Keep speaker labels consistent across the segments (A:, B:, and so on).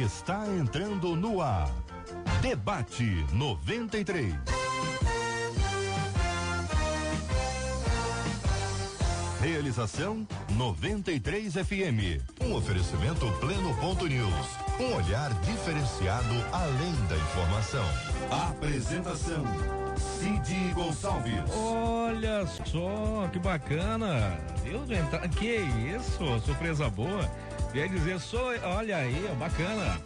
A: Está entrando no ar. Debate 93. Realização 93 FM. Um oferecimento Pleno.news. Um olhar diferenciado além da informação. Apresentação Cid Gonçalves.
B: Olha só que bacana. Que isso, surpresa boa. Quer dizer, olha aí, bacana.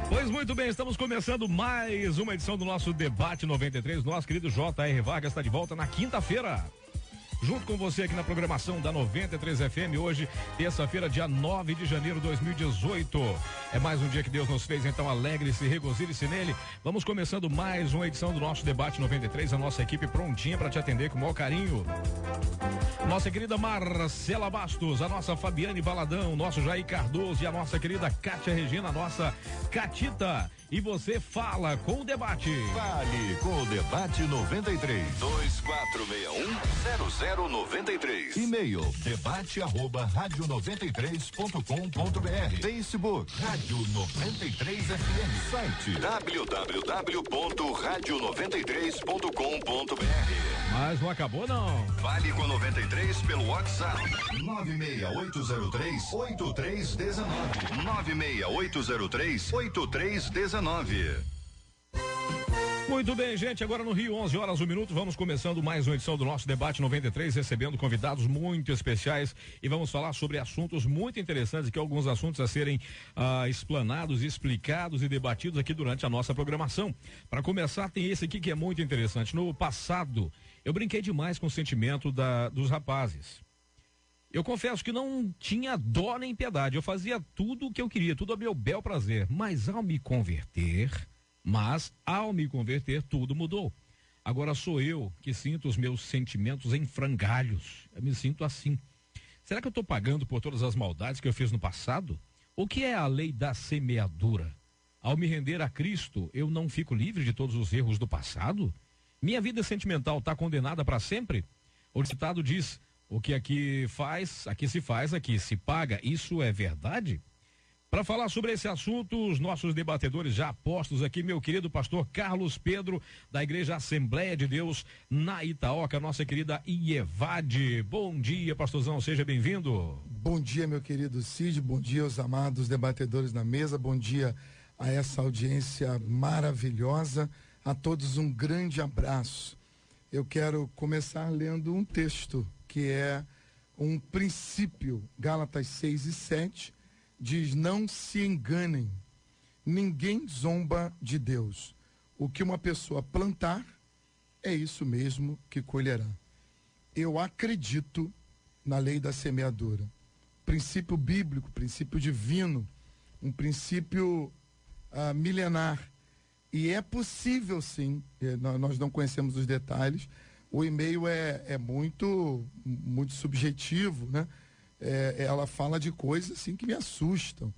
B: Pois muito bem, estamos começando mais uma edição do nosso Debate 93. Nosso querido J.R. Vargas está de volta na quinta-feira. Junto com você aqui na programação da 93 FM, hoje, terça-feira, dia 9 de janeiro de 2018. É mais um dia que Deus nos fez, então alegre-se, regozile-se nele. Vamos começando mais uma edição do nosso Debate 93, a nossa equipe prontinha para te atender com o maior carinho. Nossa querida Marcela Bastos, a nossa Fabiane Valadão, nosso Jair Cardoso e a nossa querida Kátia Regina, a nossa Catita. E você fala com o debate.
A: Fale com o Debate 93. 2461-0093. E-mail debate@radio93.com.br. Facebook Rádio 93 FM. Site www.radio93.com.br.
B: Mas não acabou não.
A: Fale com 93 pelo WhatsApp 96803-8319. 96803-8319.
B: Muito bem, gente, agora no Rio, 11 horas, 1 minuto, vamos começando mais uma edição do nosso Debate 93, recebendo convidados muito especiais e vamos falar sobre assuntos muito interessantes, que alguns assuntos a serem explanados, explicados e debatidos aqui durante a nossa programação. Para começar, tem esse aqui que é muito interessante. No passado, eu brinquei demais com o sentimento dos rapazes. Eu confesso que não tinha dó nem piedade, eu fazia tudo o que eu queria, tudo a meu bel prazer, mas ao me converter, tudo mudou. Agora sou eu que sinto os meus sentimentos em frangalhos, eu me sinto assim. Será que eu estou pagando por todas as maldades que eu fiz no passado? O que é a lei da semeadura? Ao me render a Cristo, eu não fico livre de todos os erros do passado? Minha vida sentimental está condenada para sempre? O ditado diz: o que aqui se faz, aqui se paga. Isso é verdade? Para falar sobre esse assunto, os nossos debatedores já postos aqui, meu querido pastor Carlos Pedro, da Igreja Assembleia de Deus, na Itaoca, nossa querida Ievade. Bom dia, pastorzão, seja bem-vindo.
C: Bom dia, meu querido Cid, bom dia aos amados debatedores na mesa, bom dia a essa audiência maravilhosa, a todos um grande abraço. Eu quero começar lendo um texto que é um princípio, Gálatas 6:7, diz: não se enganem, ninguém zomba de Deus. O que uma pessoa plantar, é isso mesmo que colherá. Eu acredito na lei da semeadura. Princípio bíblico, princípio divino, um princípio milenar. E é possível sim, nós não conhecemos os detalhes. O e-mail é muito subjetivo, né? Ela fala de coisas assim que me assustam,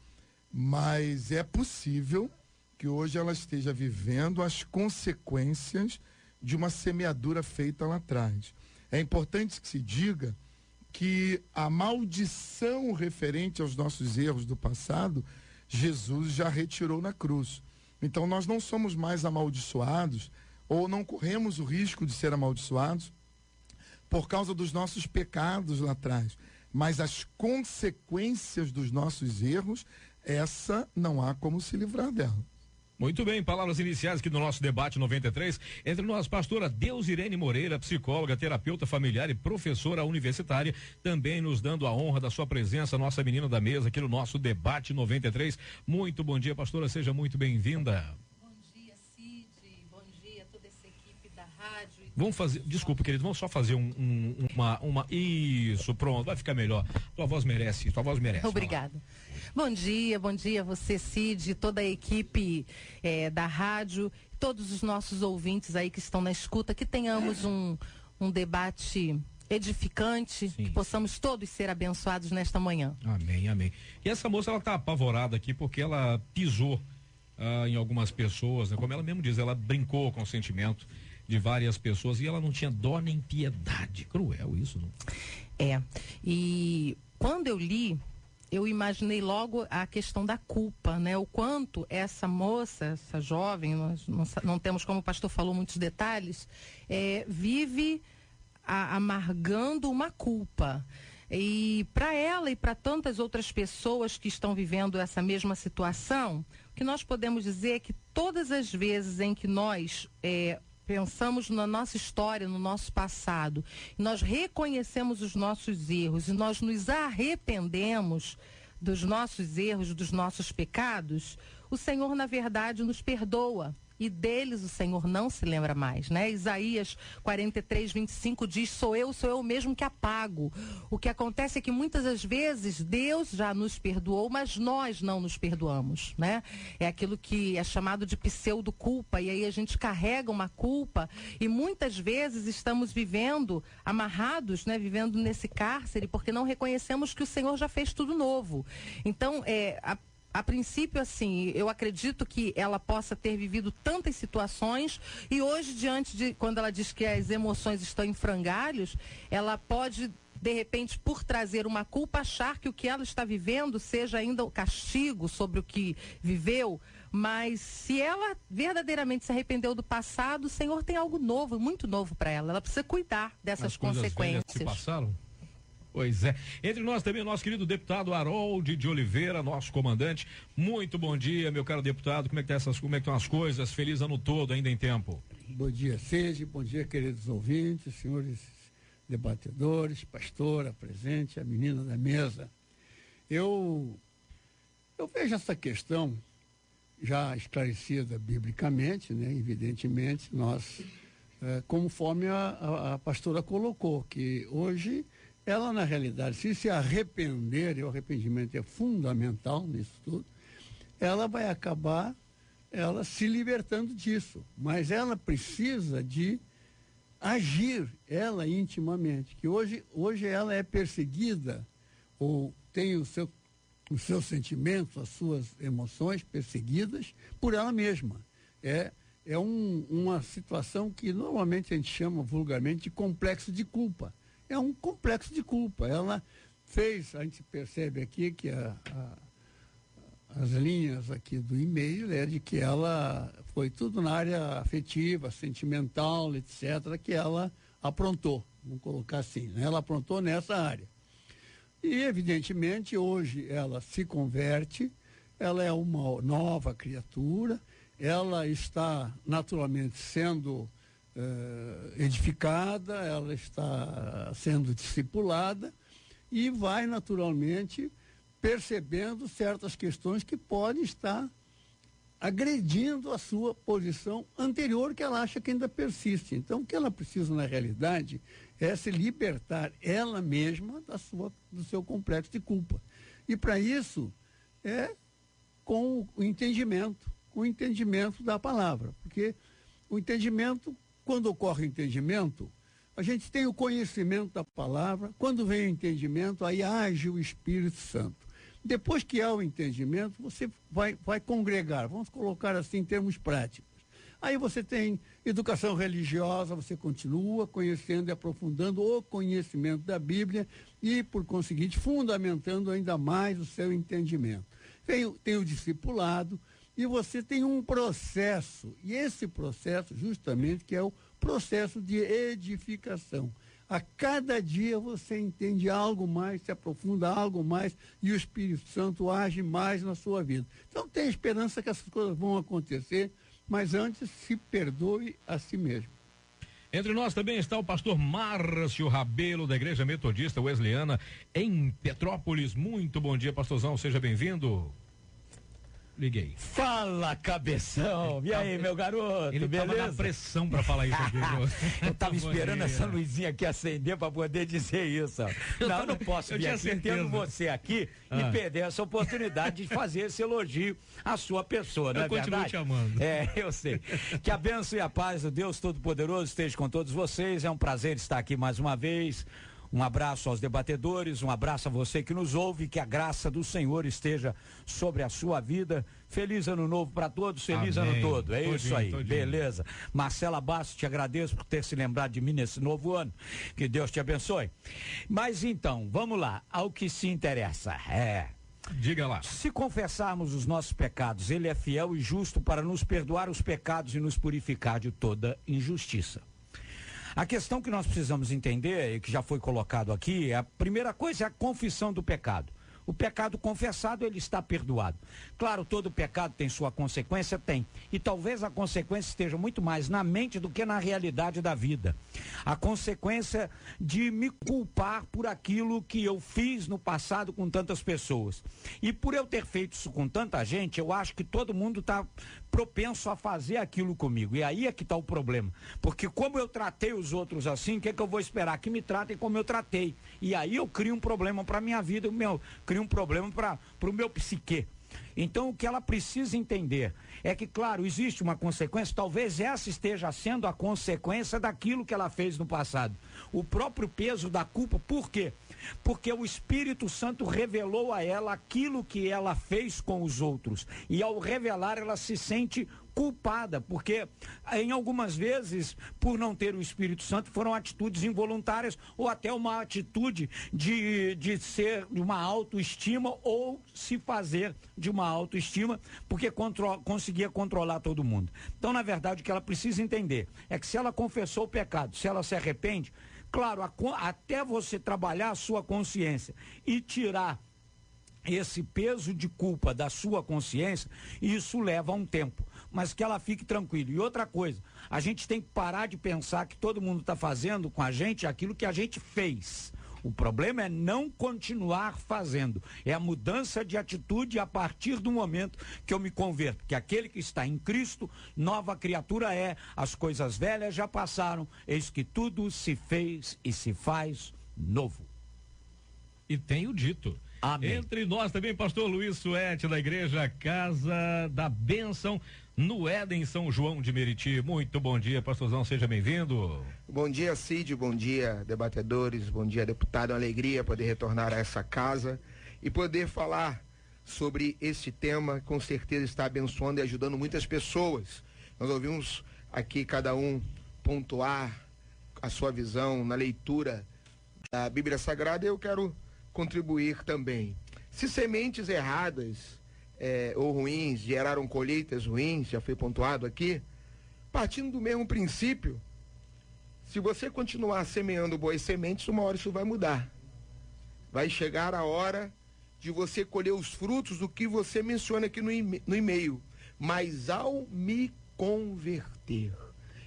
C: mas é possível que hoje ela esteja vivendo as consequências de uma semeadura feita lá atrás. É importante que se diga que a maldição referente aos nossos erros do passado, Jesus já retirou na cruz. Então nós não somos mais amaldiçoados, ou não corremos o risco de ser amaldiçoados por causa dos nossos pecados lá atrás. Mas as consequências dos nossos erros, essa não há como se livrar dela.
B: Muito bem, palavras iniciais aqui no nosso Debate 93, entre nós, pastora Deusirene Moreira, psicóloga, terapeuta familiar e professora universitária, também nos dando a honra da sua presença, nossa menina da mesa aqui no nosso Debate 93. Muito bom dia, pastora, seja muito bem-vinda. Vamos fazer, desculpa, querido, vamos só fazer isso, pronto, vai ficar melhor. Tua voz merece.
D: Obrigada. Bom dia você, Cid, toda a equipe da rádio, todos os nossos ouvintes aí que estão na escuta, que tenhamos um debate edificante, sim, que possamos todos ser abençoados nesta manhã.
B: Amém. E essa moça, ela tá apavorada aqui porque ela pisou em algumas pessoas, né? Como ela mesmo diz, ela brincou com o sentimento de várias pessoas e ela não tinha dó nem piedade. Cruel isso, não?
D: E quando eu li eu imaginei logo a questão da culpa, né? O quanto essa moça, essa jovem, nós não temos, como o pastor falou, muitos detalhes, vive amargando uma culpa. E para ela e para tantas outras pessoas que estão vivendo essa mesma situação, o que nós podemos dizer é que todas as vezes em que nós pensamos na nossa história, no nosso passado, nós reconhecemos os nossos erros e nós nos arrependemos dos nossos erros, dos nossos pecados, o Senhor, na verdade, nos perdoa. E deles o Senhor não se lembra mais, né? Isaías 43:25 diz, sou eu mesmo que apago. O que acontece é que muitas das vezes Deus já nos perdoou, mas nós não nos perdoamos, né? É aquilo que é chamado de pseudo-culpa, e aí a gente carrega uma culpa e muitas vezes estamos vivendo amarrados, né? Vivendo nesse cárcere, porque não reconhecemos que o Senhor já fez tudo novo. Então, a princípio, assim, eu acredito que ela possa ter vivido tantas situações e hoje, quando ela diz que as emoções estão em frangalhos, ela pode, de repente, por trazer uma culpa, achar que o que ela está vivendo seja ainda o castigo sobre o que viveu, mas se ela verdadeiramente se arrependeu do passado, o Senhor tem algo novo, muito novo para ela. Ela precisa cuidar dessas consequências.
B: Que passaram? Pois é. Entre nós também o nosso querido deputado Harold de Oliveira, nosso comandante. Muito bom dia, meu caro deputado. Como é que estão as coisas? Feliz ano todo, ainda em tempo.
E: Bom dia, Sede. Bom dia, queridos ouvintes, senhores debatedores, pastora presente, a menina da mesa. Eu vejo essa questão já esclarecida biblicamente, né? Evidentemente, nós, conforme a pastora colocou, que hoje ela, na realidade, se arrepender, e o arrependimento é fundamental nisso tudo, ela vai acabar se libertando disso. Mas ela precisa de agir, ela intimamente, que hoje ela é perseguida, ou tem os seus sentimentos, as suas emoções perseguidas por ela mesma. É uma situação que normalmente a gente chama vulgarmente de complexo de culpa. É um complexo de culpa. Ela fez, a gente percebe aqui que as linhas aqui do e-mail é de que ela foi tudo na área afetiva, sentimental, etc., que ela aprontou, vamos colocar assim, né? Ela aprontou nessa área. E, evidentemente, hoje ela se converte, ela é uma nova criatura, ela está naturalmente sendo edificada, ela está sendo discipulada e vai naturalmente percebendo certas questões que podem estar agredindo a sua posição anterior, que ela acha que ainda persiste. Então, o que ela precisa na realidade é se libertar ela mesma do seu complexo de culpa. E para isso é com o entendimento da palavra, porque o entendimento, quando ocorre o entendimento, a gente tem o conhecimento da palavra, quando vem o entendimento, aí age o Espírito Santo. Depois que há o entendimento, você vai congregar, vamos colocar assim em termos práticos. Aí você tem educação religiosa, você continua conhecendo e aprofundando o conhecimento da Bíblia e, por conseguinte, fundamentando ainda mais o seu entendimento. Tem o discipulado e você tem um processo, e esse processo justamente que é o processo de edificação. A cada dia você entende algo mais, se aprofunda algo mais e o Espírito Santo age mais na sua vida. Então tem esperança que essas coisas vão acontecer, mas antes se perdoe a si mesmo.
B: Entre nós também está o pastor Márcio Rabelo, da Igreja Metodista Wesleyana, em Petrópolis. Muito bom dia, pastorzão, seja bem-vindo. Liguei.
F: Fala, cabeção! E aí, meu garoto?
B: Ele
F: beleza?
B: Tava na pressão pra falar isso aqui.
F: Eu tava esperando essa luzinha aqui acender pra poder dizer isso. Não, eu não posso vir aqui, tendo você aqui e perder essa oportunidade de fazer esse elogio à sua pessoa, não é verdade?
B: Eu continuo te amando.
F: Eu sei. Que a bênção e a paz do Deus Todo-Poderoso esteja com todos vocês. É um prazer estar aqui mais uma vez. Um abraço aos debatedores, um abraço a você que nos ouve, que a graça do Senhor esteja sobre a sua vida. Feliz ano novo para todos, feliz
B: Amém.
F: Ano todo. É isso aí,
B: todinho.
F: beleza. Marcela Bastos, te agradeço por ter se lembrado de mim nesse novo ano. Que Deus te abençoe. Mas então, vamos lá, ao que se interessa.
B: Diga lá.
F: Se confessarmos os nossos pecados, ele é fiel e justo para nos perdoar os pecados e nos purificar de toda injustiça. A questão que nós precisamos entender, e que já foi colocado aqui, a primeira coisa é a confissão do pecado. O pecado confessado, ele está perdoado. Claro, todo pecado tem sua consequência? Tem. E talvez a consequência esteja muito mais na mente do que na realidade da vida. A consequência de me culpar por aquilo que eu fiz no passado com tantas pessoas. E por eu ter feito isso com tanta gente, eu acho que todo mundo está propenso a fazer aquilo comigo. E aí é que está o problema. Porque como eu tratei os outros assim, o que é que eu vou esperar? Que me tratem como eu tratei. E aí eu crio um problema para a minha vida, crio um problema para o meu psique. Então o que ela precisa entender é que, claro, existe uma consequência, talvez essa esteja sendo a consequência daquilo que ela fez no passado. O próprio peso da culpa, por quê? Porque o Espírito Santo revelou a ela aquilo que ela fez com os outros. E ao revelar, ela se sente culpada, porque em algumas vezes, por não ter o Espírito Santo, foram atitudes involuntárias ou até uma atitude de ser de uma autoestima ou se fazer de uma autoestima, porque conseguia controlar todo mundo. Então, na verdade, o que ela precisa entender é que se ela confessou o pecado, se ela se arrepende, claro, até você trabalhar a sua consciência e tirar esse peso de culpa da sua consciência, isso leva um tempo, mas que ela fique tranquila. E outra coisa, a gente tem que parar de pensar que todo mundo está fazendo com a gente aquilo que a gente fez. O problema é não continuar fazendo, é a mudança de atitude a partir do momento que eu me converto, que aquele que está em Cristo, nova criatura é, as coisas velhas já passaram, eis que tudo se fez e se faz novo.
B: E tenho dito.
F: Amém.
B: Entre nós também, pastor Luiz Suete, da Igreja Casa da Bênção, no Éden, São João de Meriti. Muito bom dia, pastorzão, seja bem-vindo.
G: Bom dia, Cid, bom dia, debatedores, bom dia, deputado. É uma alegria poder retornar a essa casa e poder falar sobre esse tema, com certeza está abençoando e ajudando muitas pessoas. Nós ouvimos aqui cada um pontuar a sua visão na leitura da Bíblia Sagrada e eu quero contribuir também. Se sementes erradas ou ruins geraram colheitas ruins, já foi pontuado aqui, partindo do mesmo princípio, se você continuar semeando boas sementes, uma hora isso vai mudar. Vai chegar a hora de você colher os frutos do que você menciona aqui no e-mail, mas ao me converter.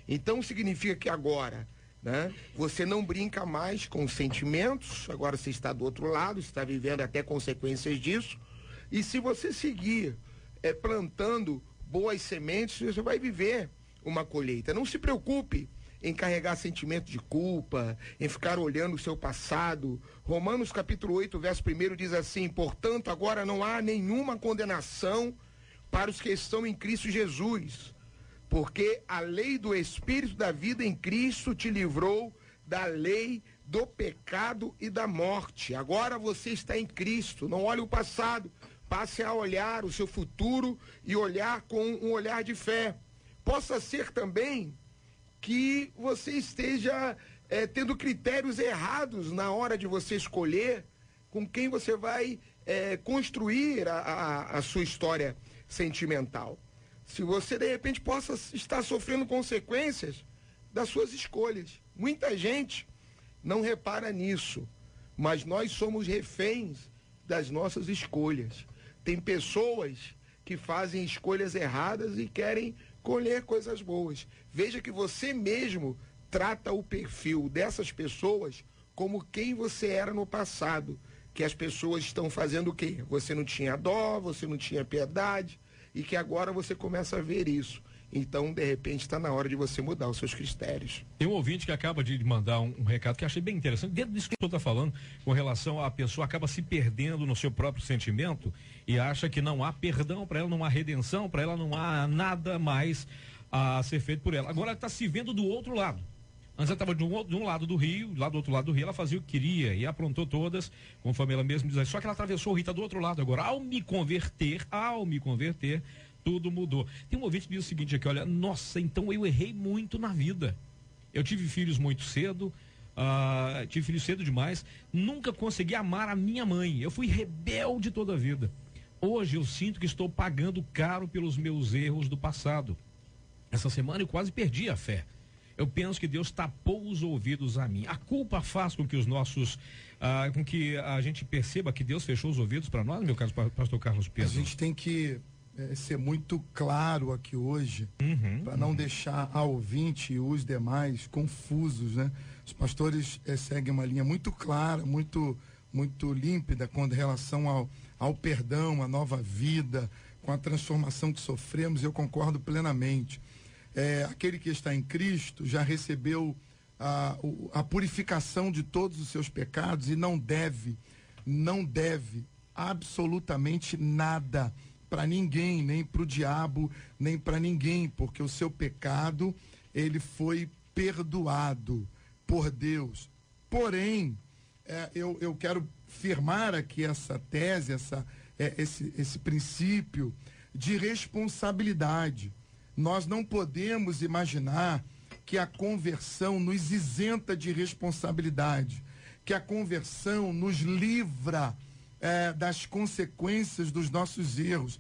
G: Então significa que agora, né, você não brinca mais com os sentimentos, agora você está do outro lado, está vivendo até consequências disso, e se você seguir plantando boas sementes, você vai viver uma colheita. Não se preocupe em carregar sentimento de culpa, em ficar olhando o seu passado. Romanos capítulo 8, verso 1 diz assim: portanto, agora não há nenhuma condenação para os que estão em Cristo Jesus, porque a lei do Espírito da vida em Cristo te livrou da lei do pecado e da morte. Agora você está em Cristo, não olhe o passado, passe a olhar o seu futuro e olhar com um olhar de fé. Possa ser também que você esteja tendo critérios errados na hora de você escolher com quem você vai construir a sua história sentimental. Se você, de repente, possa estar sofrendo consequências das suas escolhas. Muita gente não repara nisso, mas nós somos reféns das nossas escolhas. Tem pessoas que fazem escolhas erradas e querem colher coisas boas. Veja que você mesmo trata o perfil dessas pessoas como quem você era no passado, que as pessoas estão fazendo o quê? Você não tinha dó, você não tinha piedade, e que agora você começa a ver isso. Então, de repente, está na hora de você mudar os seus critérios.
B: Tem um ouvinte que acaba de mandar um recado que eu achei bem interessante, dentro disso que o senhor está falando, com relação à pessoa acaba se perdendo no seu próprio sentimento e acha que não há perdão para ela, não há redenção para ela, não há nada mais a ser feito por ela. Agora ela está se vendo do outro lado. Antes ela estava de um lado do rio, lá do outro lado do rio ela fazia o que queria e aprontou todas, conforme ela mesma diz, só que ela atravessou o rio, está do outro lado agora. Ao me converter, tudo mudou. Tem um ouvinte que diz o seguinte aqui, olha, nossa, então eu errei muito na vida. Eu tive filhos muito cedo, tive filho cedo demais, nunca consegui amar a minha mãe. Eu fui rebelde toda a vida. Hoje eu sinto que estou pagando caro pelos meus erros do passado. Essa semana eu quase perdi a fé. Eu penso que Deus tapou os ouvidos a mim. A culpa faz com que com que a gente perceba que Deus fechou os ouvidos para nós, no meu caso, pastor Carlos Pedro.
C: A gente tem que ser muito claro aqui hoje, para não deixar a ouvinte e os demais confusos, né? Os pastores seguem uma linha muito clara, muito límpida com relação ao perdão, à nova vida, com a transformação que sofremos. Eu concordo plenamente. Aquele que está em Cristo já recebeu a purificação de todos os seus pecados e não deve absolutamente nada para ninguém, nem para o diabo, nem para ninguém, porque o seu pecado, ele foi perdoado por Deus. Porém, eu quero firmar aqui essa tese, esse princípio de responsabilidade. Nós não podemos imaginar que a conversão nos isenta de responsabilidade, que a conversão nos livra das consequências dos nossos erros.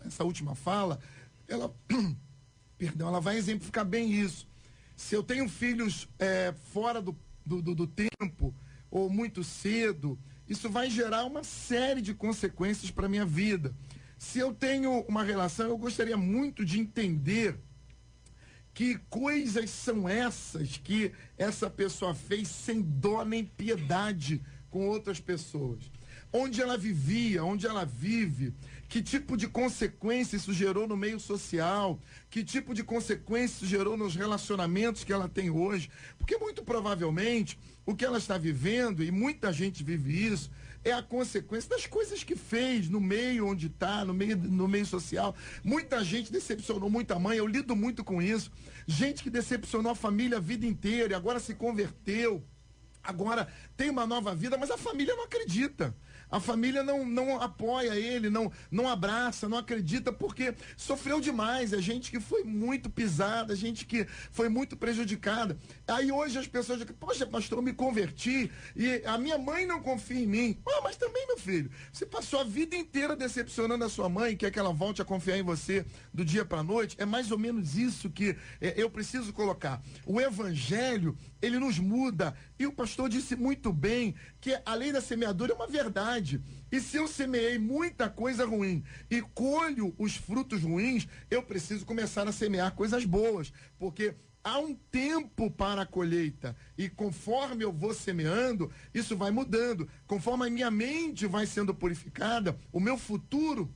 C: Essa última fala, ela vai exemplificar bem isso. Se eu tenho filhos fora do tempo, ou muito cedo, isso vai gerar uma série de consequências para a minha vida. Se eu tenho uma relação, eu gostaria muito de entender que coisas são essas que essa pessoa fez sem dó nem piedade com outras pessoas. Onde ela vivia, onde ela vive, que tipo de consequência isso gerou no meio social, que tipo de consequência isso gerou nos relacionamentos que ela tem hoje. Porque muito provavelmente o que ela está vivendo, e muita gente vive isso, é a consequência das coisas que fez no meio onde está, no meio social. Muita gente decepcionou muita mãe, eu lido muito com isso. Gente que decepcionou a família a vida inteira e agora se converteu. Agora tem uma nova vida, mas a família não acredita. A família não apoia ele, não abraça, não acredita, porque sofreu demais. É gente que foi muito pisada, gente que foi muito prejudicada. Aí hoje as pessoas dizem, poxa, pastor, eu me converti e a minha mãe não confia em mim. Mas também, meu filho, você passou a vida inteira decepcionando a sua mãe, quer que ela volte a confiar em você do dia para a noite. É mais ou menos isso que eu preciso colocar. O evangelho, ele nos muda. E o pastor disse muito bem que a lei da semeadura é uma verdade. E se eu semeei muita coisa ruim e colho os frutos ruins, eu preciso começar a semear coisas boas, porque há um tempo para a colheita e conforme eu vou semeando, isso vai mudando. Conforme a minha mente vai sendo purificada, o meu futuro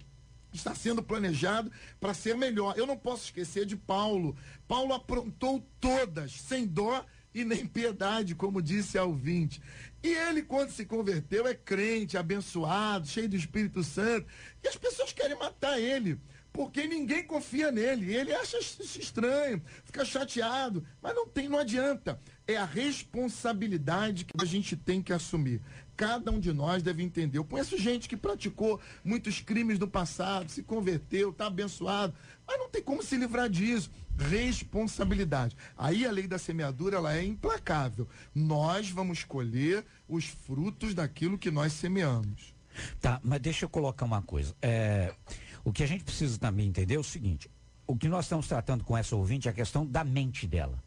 C: está sendo planejado para ser melhor. Eu não posso esquecer de Paulo. Paulo aprontou todas, sem dó e nem piedade, como disse a ouvinte. E ele, quando se converteu, é crente, abençoado, cheio do Espírito Santo. E as pessoas querem matar ele, porque ninguém confia nele. Ele acha isso estranho, fica chateado, mas não adianta. É a responsabilidade que a gente tem que assumir. Cada um de nós deve entender. Eu conheço gente que praticou muitos crimes no passado, se converteu, está abençoado, mas não tem como se livrar disso. Responsabilidade. Aí a lei da semeadura, ela é implacável. Nós vamos colher os frutos daquilo que nós semeamos.
F: Tá, mas deixa eu colocar uma coisa. O que a gente precisa também entender é o seguinte: o que nós estamos tratando com essa ouvinte é a questão da mente dela,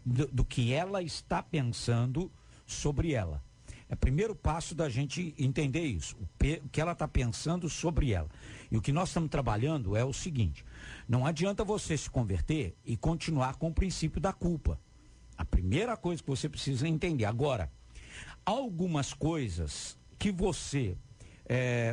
F: do que ela está pensando sobre ela. É o primeiro passo da gente entender isso, o que ela está pensando sobre ela. E o que nós estamos trabalhando é o seguinte: não adianta você se converter e continuar com o princípio da culpa. A primeira coisa que você precisa entender. Agora, algumas coisas que você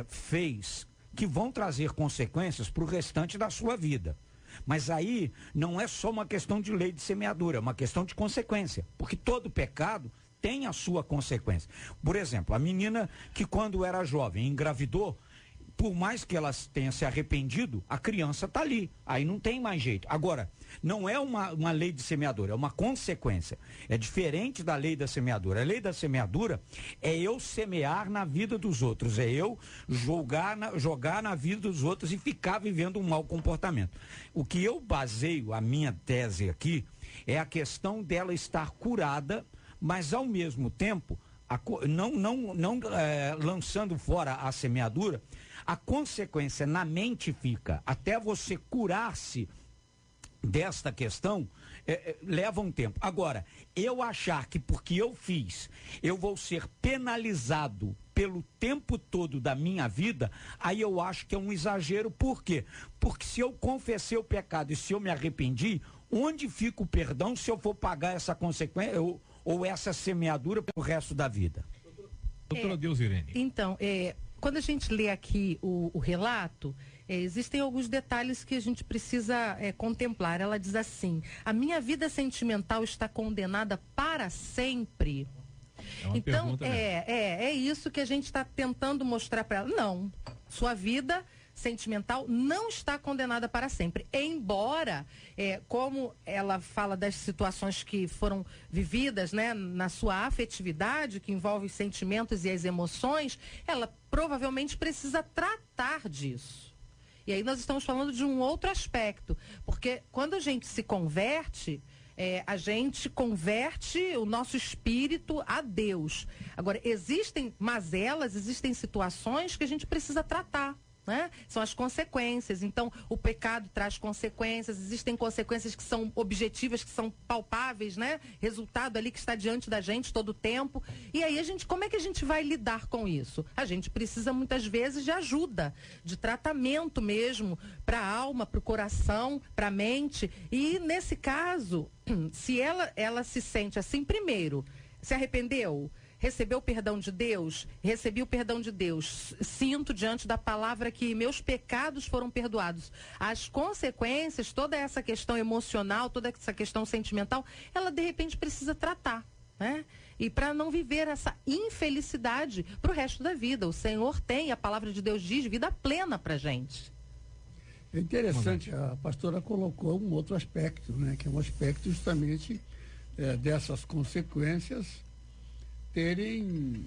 F: fez que vão trazer consequências para o restante da sua vida. Mas aí não é só uma questão de lei de semeadura, é uma questão de consequência, porque todo pecado tem a sua consequência. Por exemplo, a menina que quando era jovem engravidou, por mais que ela tenha se arrependido, a criança está ali, aí não tem mais jeito. Agora, não é uma lei de semeadura, é uma consequência. É diferente da lei da semeadura. A lei da semeadura é eu semear na vida dos outros, é eu jogar na vida dos outros e ficar vivendo um mau comportamento. O que eu baseio a minha tese aqui é a questão dela estar curada, mas ao mesmo tempo, não lançando fora a semeadura, a consequência na mente fica, até você curar-se desta questão, leva um tempo. Agora, eu achar que porque eu fiz, eu vou ser penalizado pelo tempo todo da minha vida, aí eu acho que é um exagero. Por quê? Porque se eu confessei o pecado e se eu me arrependi, onde fica o perdão se eu for pagar essa consequência ou essa semeadura pro resto da vida?
B: Doutora Deusirene.
D: Então, quando a gente lê aqui o relato, existem alguns detalhes que a gente precisa contemplar. Ela diz assim: a minha vida sentimental está condenada para sempre. Então, é isso que a gente está tentando mostrar para ela. Não, sua vida sentimental não está condenada para sempre. Embora, como ela fala das situações que foram vividas, né, na sua afetividade, que envolve os sentimentos e as emoções, ela provavelmente precisa tratar disso. E aí nós estamos falando de um outro aspecto, porque quando a gente se converte, a gente converte o nosso espírito a Deus. Agora, existem mazelas, existem situações que a gente precisa tratar, né? São as consequências. Então, o pecado traz consequências, existem consequências que são objetivas, que são palpáveis, né? Resultado ali que está diante da gente todo o tempo. E aí, como é que a gente vai lidar com isso? A gente precisa, muitas vezes, de ajuda, de tratamento mesmo, para a alma, para o coração, para a mente. E, nesse caso, se ela se sente assim, primeiro, se arrependeu, recebeu o perdão de Deus, recebi o perdão de Deus, sinto diante da palavra que meus pecados foram perdoados. As consequências, toda essa questão emocional, toda essa questão sentimental, ela de repente precisa tratar, né? E para não viver essa infelicidade para o resto da vida. O Senhor tem, a palavra de Deus diz, vida plena para gente.
E: É interessante, a pastora colocou um outro aspecto, né? Que é um aspecto justamente dessas consequências terem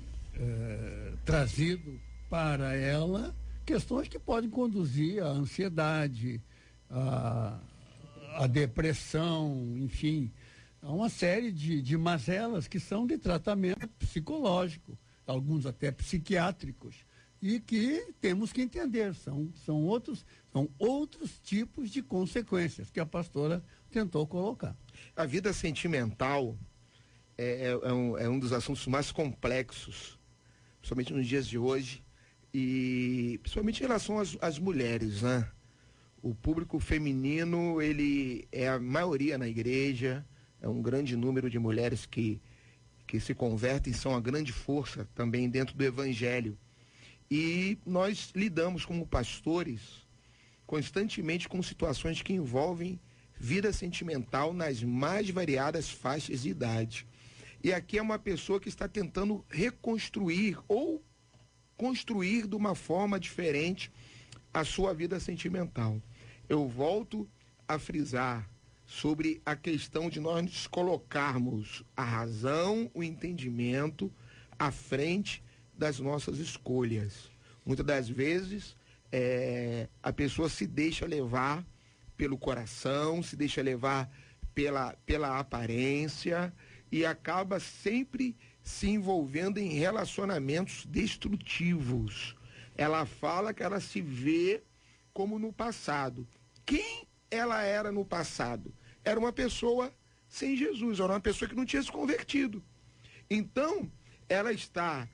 E: trazido para ela questões que podem conduzir à ansiedade, à depressão, enfim, a uma série de mazelas que são de tratamento psicológico, alguns até psiquiátricos, e que temos que entender, são outros tipos de consequências que a pastora tentou colocar.
G: A vida sentimental é um dos assuntos mais complexos, principalmente nos dias de hoje, e principalmente em relação às mulheres, né? O público feminino, ele é a maioria na igreja, é um grande número de mulheres que se convertem, são a grande força também dentro do evangelho. E nós lidamos como pastores constantemente com situações que envolvem vida sentimental nas mais variadas faixas de idade. E aqui é uma pessoa que está tentando reconstruir ou construir de uma forma diferente a sua vida sentimental. Eu volto a frisar sobre a questão de nós nos colocarmos a razão, o entendimento à frente das nossas escolhas. Muitas das vezes a pessoa se deixa levar pelo coração, se deixa levar pela aparência e acaba sempre se envolvendo em relacionamentos destrutivos. Ela fala que ela se vê como no passado. Quem ela era no passado? Era uma pessoa sem Jesus, era uma pessoa que não tinha se convertido. Então, ela está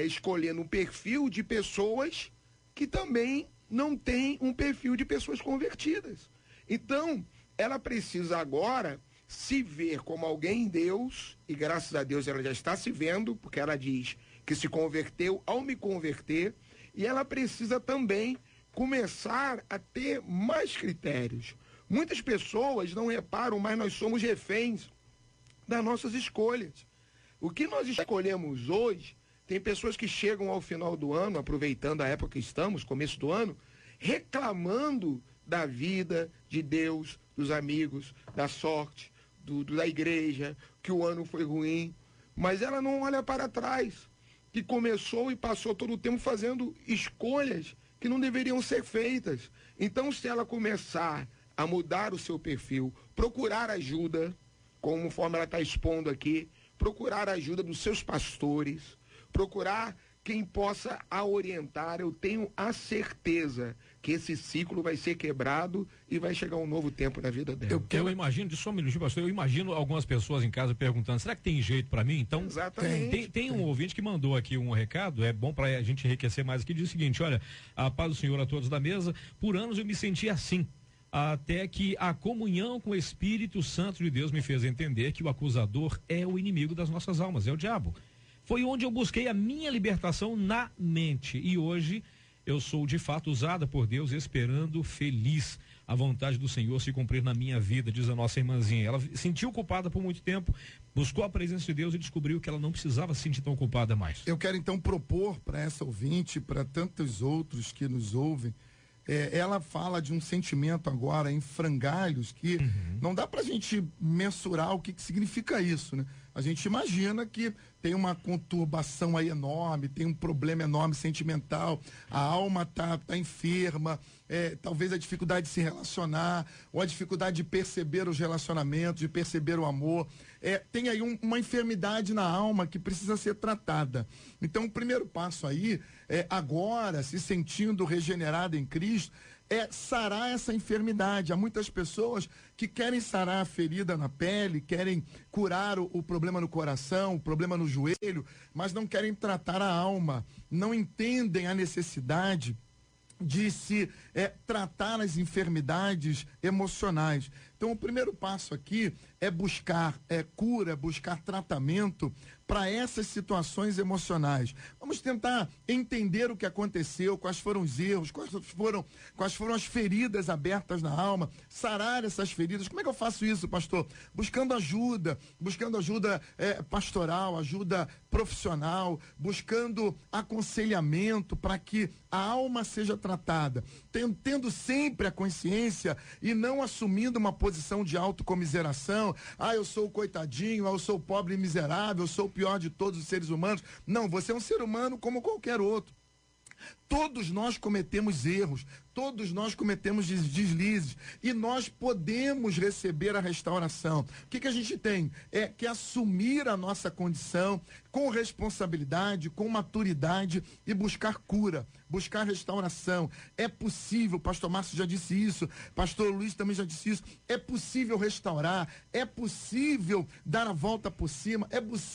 G: escolhendo um perfil de pessoas que também não têm um perfil de pessoas convertidas. Então, ela precisa agora se ver como alguém em Deus, e graças a Deus ela já está se vendo, porque ela diz que se converteu ao me converter, e ela precisa também começar a ter mais critérios. Muitas pessoas não reparam, mas nós somos reféns das nossas escolhas. O que nós escolhemos hoje, tem pessoas que chegam ao final do ano, aproveitando a época que estamos, começo do ano, reclamando da vida, de Deus, dos amigos, da sorte, da igreja, que o ano foi ruim, mas ela não olha para trás, que começou e passou todo o tempo fazendo escolhas que não deveriam ser feitas. Então, se ela começar a mudar o seu perfil, procurar ajuda, conforme ela está expondo aqui, procurar a ajuda dos seus pastores, procurar quem possa a orientar. Eu tenho a certeza que esse ciclo vai ser quebrado e vai chegar um novo tempo na vida dela.
B: Eu imagino, só um minutinho, pastor, eu imagino algumas pessoas em casa perguntando, será que tem jeito para mim? Então,
G: exatamente.
B: Tem um ouvinte que mandou aqui um recado, é bom para a gente enriquecer mais aqui, diz o seguinte, olha, a paz do Senhor a todos da mesa, por anos eu me senti assim, até que a comunhão com o Espírito Santo de Deus me fez entender que o acusador é o inimigo das nossas almas, é o diabo. Foi onde eu busquei a minha libertação na mente e hoje eu sou de fato usada por Deus, esperando feliz a vontade do Senhor se cumprir na minha vida, diz a nossa irmãzinha. Ela se sentiu culpada por muito tempo, buscou a presença de Deus e descobriu que ela não precisava se sentir tão culpada mais.
C: Eu quero então propor para essa ouvinte, para tantos outros que nos ouvem, ela fala de um sentimento agora em frangalhos que não dá para a gente mensurar o que significa isso, né? A gente imagina que tem uma conturbação aí enorme, tem um problema enorme sentimental, a alma tá enferma, talvez a dificuldade de se relacionar, ou a dificuldade de perceber os relacionamentos, de perceber o amor. Tem aí uma enfermidade na alma que precisa ser tratada. Então, o primeiro passo aí, agora, se sentindo regenerada em Cristo, sarar essa enfermidade. Há muitas pessoas que querem sarar a ferida na pele, querem curar o problema no coração, o problema no joelho, mas não querem tratar a alma, não entendem a necessidade de se tratar as enfermidades emocionais. Então, o primeiro passo aqui é buscar cura, buscar tratamento para essas situações emocionais. Vamos tentar entender o que aconteceu, quais foram os erros, quais foram as feridas abertas na alma, sarar essas feridas. Como é que eu faço isso, pastor? Buscando ajuda pastoral, ajuda profissional, buscando aconselhamento para que a alma seja tratada, tendo sempre a consciência e não assumindo uma posição de autocomiseração. Eu sou o coitadinho, eu sou o pobre e miserável, eu sou o pior de todos os seres humanos. Não, você é um ser humano como qualquer outro. Todos nós cometemos erros, todos nós cometemos deslizes e nós podemos receber a restauração. O que a gente tem? Que assumir a nossa condição com responsabilidade, com maturidade e buscar cura, buscar restauração. É possível, pastor Márcio já disse isso, pastor Luiz também já disse isso, é possível restaurar, é possível dar a volta por cima,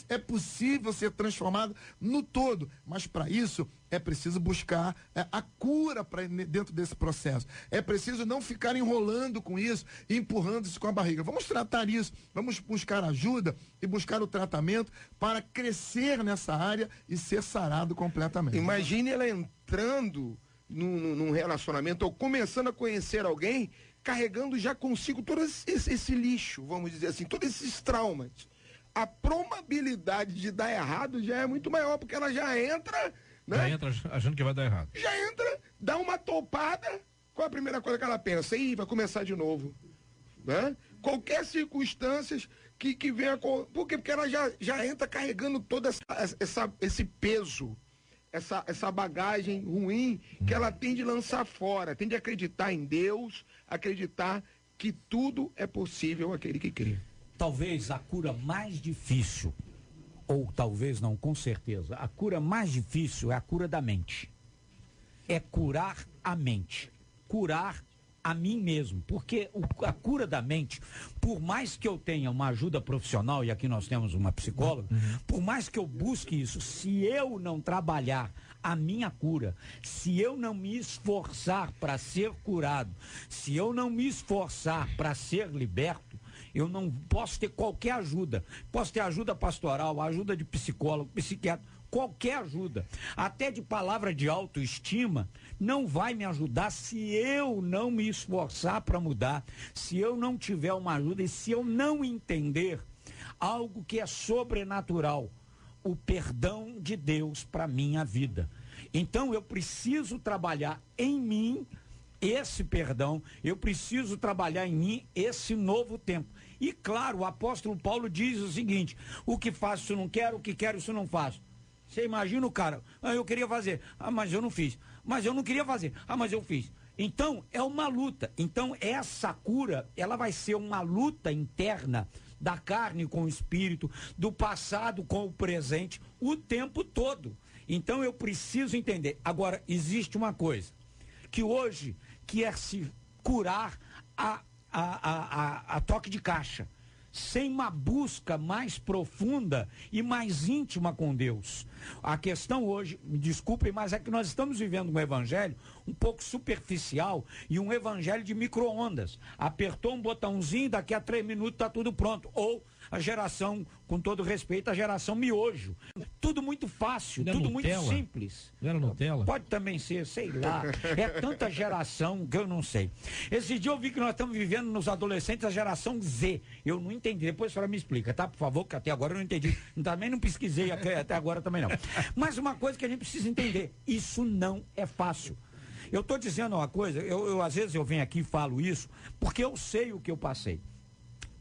C: é possível ser transformado no todo, mas para isso é preciso buscar a cura dentro desse processo. É preciso não ficar enrolando com isso e empurrando isso com a barriga. Vamos tratar isso, vamos buscar ajuda e buscar o tratamento para crescer nessa área e ser sarado completamente.
G: Imagine ela entrando num relacionamento ou começando a conhecer alguém, carregando já consigo todo esse lixo, vamos dizer assim, todos esses traumas. A probabilidade de dar errado já é muito maior, porque ela já entra... né?
B: Já entra achando que vai dar errado.
G: Já entra, dá uma topada, qual a primeira coisa que ela pensa? Vai começar de novo. Né? Qualquer circunstância que venha... Por quê? Porque ela já entra carregando todo esse peso, essa bagagem ruim que ela tem de lançar fora, tem de acreditar em Deus, acreditar que tudo é possível àquele que crê.
F: Talvez a cura mais difícil, ou talvez não, com certeza, a cura mais difícil é a cura da mente. É curar a mente, curar a mim mesmo, porque a cura da mente, por mais que eu tenha uma ajuda profissional, e aqui nós temos uma psicóloga, por mais que eu busque isso, se eu não trabalhar a minha cura, se eu não me esforçar para ser curado, se eu não me esforçar para ser liberto, eu não posso ter qualquer ajuda. Posso ter ajuda pastoral, ajuda de psicólogo, psiquiatra, qualquer ajuda, até de palavra de autoestima, não vai me ajudar se eu não me esforçar para mudar, se eu não tiver uma ajuda e se eu não entender algo que é sobrenatural, o perdão de Deus para minha vida. Então eu preciso trabalhar em mim esse perdão, eu preciso trabalhar em mim esse novo tempo. E claro, o apóstolo Paulo diz o seguinte: o que faço isso não quero, o que quero isso não faço. Você imagina o cara, eu queria fazer, mas eu não fiz, mas eu não queria fazer, mas eu fiz. Então, é uma luta. Então, essa cura, ela vai ser uma luta interna da carne com o espírito, do passado com o presente, o tempo todo. Então, eu preciso entender. Agora, existe uma coisa, que hoje quer se curar a toque de caixa, sem uma busca mais profunda e mais íntima com Deus. A questão hoje, me desculpem, mas é que nós estamos vivendo um evangelho um pouco superficial e um evangelho de micro-ondas. Apertou um botãozinho, daqui a 3 minutos está tudo pronto. Ou a geração, com todo respeito, a geração miojo. Tudo muito fácil, tudo muito simples.
B: Não era Nutella?
F: Pode também ser, sei lá. É tanta geração que eu não sei. Esse dia eu vi que nós estamos vivendo nos adolescentes a geração Z. Eu não entendi. Depois a senhora me explica, tá? Por favor, que até agora eu não entendi. Também não pesquisei até agora também não. Mas uma coisa que a gente precisa entender, isso não é fácil. Eu estou dizendo uma coisa, às vezes eu venho aqui e falo isso, porque eu sei o que eu passei.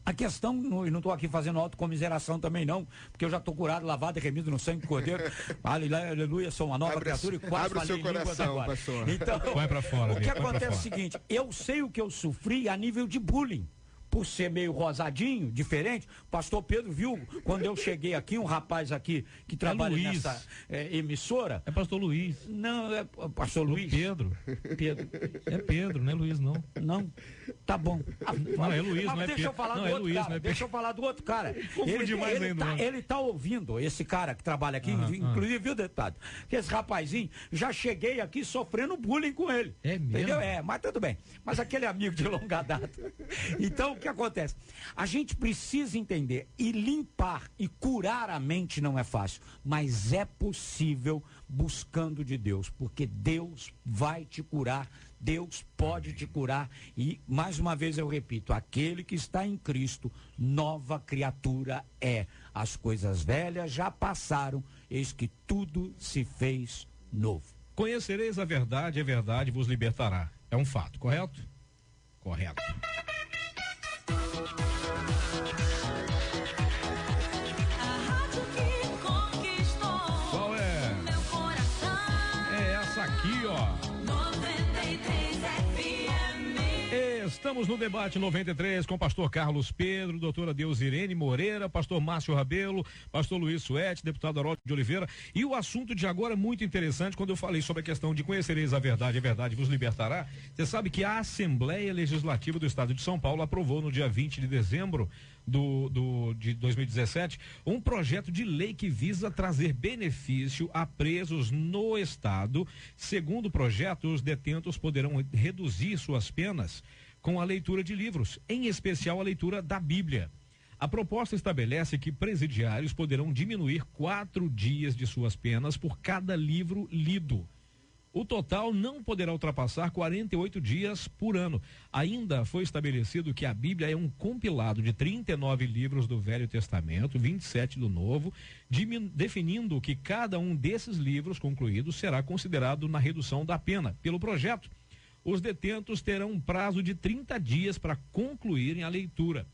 F: A questão, não estou aqui fazendo autocomiseração também não, porque eu já estou curado, lavado e remido no sangue do Cordeiro. Aleluia, sou uma nova criatura e quase
G: abre
F: falei
G: o seu coração,
F: agora.
G: pastor.
F: Então,
B: vai para fora,
F: o que acontece é o seguinte, eu sei o que eu sofri a nível de bullying. Por ser meio rosadinho, diferente, o pastor Pedro viu, quando eu cheguei aqui, um rapaz aqui que trabalha nessa emissora.
B: É pastor Luiz.
F: Não, é pastor Luiz.
B: Pedro. É Pedro, não é Luiz, não.
F: Não, tá bom.
B: Não, é Luiz, não é
F: Deixa eu falar do outro cara. Deixa eu falar do outro cara. Ele tá ouvindo, esse cara que trabalha aqui, inclusive, viu, deputado? Que esse rapazinho, já cheguei aqui sofrendo bullying com ele.
B: É mesmo?
F: Entendeu? Mas tudo bem. Mas aquele amigo de longa data. Então, o que acontece? A gente precisa entender e limpar e curar a mente não é fácil, mas é possível buscando de Deus, porque Deus vai te curar, Deus pode te curar e, mais uma vez eu repito, aquele que está em Cristo, nova criatura é. As coisas velhas já passaram, eis que tudo se fez novo.
B: Conhecereis a verdade vos libertará. É um fato, correto? Correto. Qual é? É essa aqui, ó.
H: 93 FM.
B: Estamos no debate 93 com o pastor Carlos Pedro, doutora Deusirene Moreira, pastor Márcio Rabelo, pastor Luiz Suete, deputado Harold de Oliveira. E o assunto de agora é muito interessante. Quando eu falei sobre a questão de conhecereis a verdade vos libertará, você sabe que a Assembleia Legislativa do Estado de São Paulo aprovou no dia 20 de dezembro de 2017 um projeto de lei que visa trazer benefício a presos no estado. Segundo o projeto, os detentos poderão reduzir suas penas com a leitura de livros, em especial a leitura da Bíblia. A proposta estabelece que presidiários poderão diminuir 4 dias de suas penas por cada livro lido. O total não poderá ultrapassar 48 dias por ano. Ainda foi estabelecido que a Bíblia é um compilado de 39 livros do Velho Testamento, 27 do Novo, definindo que cada um desses livros concluídos será considerado na redução da pena. Pelo projeto, os detentos terão um prazo de 30 dias para concluírem a leitura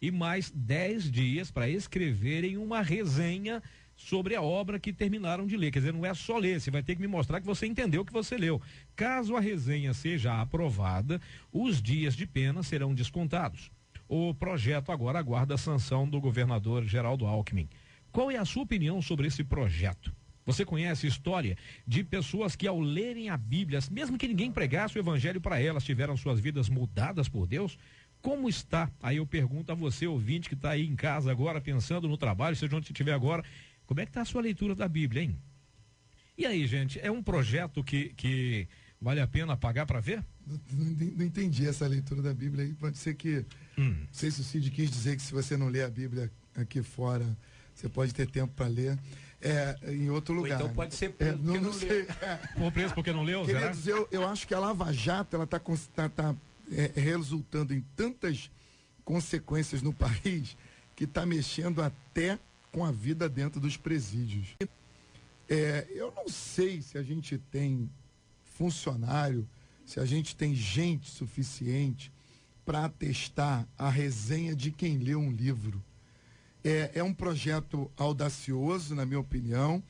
B: e mais 10 dias para escreverem uma resenha sobre a obra que terminaram de ler. Quer dizer, não é só ler, você vai ter que me mostrar que você entendeu o que você leu. Caso a resenha seja aprovada, os dias de pena serão descontados. O projeto agora aguarda a sanção do governador Geraldo Alckmin. Qual é a sua opinião sobre esse projeto? Você conhece história de pessoas que, ao lerem a Bíblia, mesmo que ninguém pregasse o evangelho para elas, tiveram suas vidas mudadas por Deus? Como está? Aí eu pergunto a você, ouvinte, que está aí em casa agora, pensando no trabalho, seja onde você estiver agora, como é que está a sua leitura da Bíblia, hein? E aí, gente, é um projeto que vale a pena pagar para ver?
C: Não entendi essa leitura da Bíblia aí. Pode ser que, não sei se o Cid quis dizer que se você não lê a Bíblia aqui fora, você pode ter tempo para ler em outro lugar.
F: Ou então pode ser preso
C: porque não sei.
B: Ou preso porque não leu, será?
C: Eu acho que a Lava Jato, ela está resultando em tantas consequências no país que está mexendo até com a vida dentro dos presídios. Eu não sei se a gente tem funcionário, se a gente tem gente suficiente para atestar a resenha de quem lê um livro. É um projeto audacioso, na minha opinião,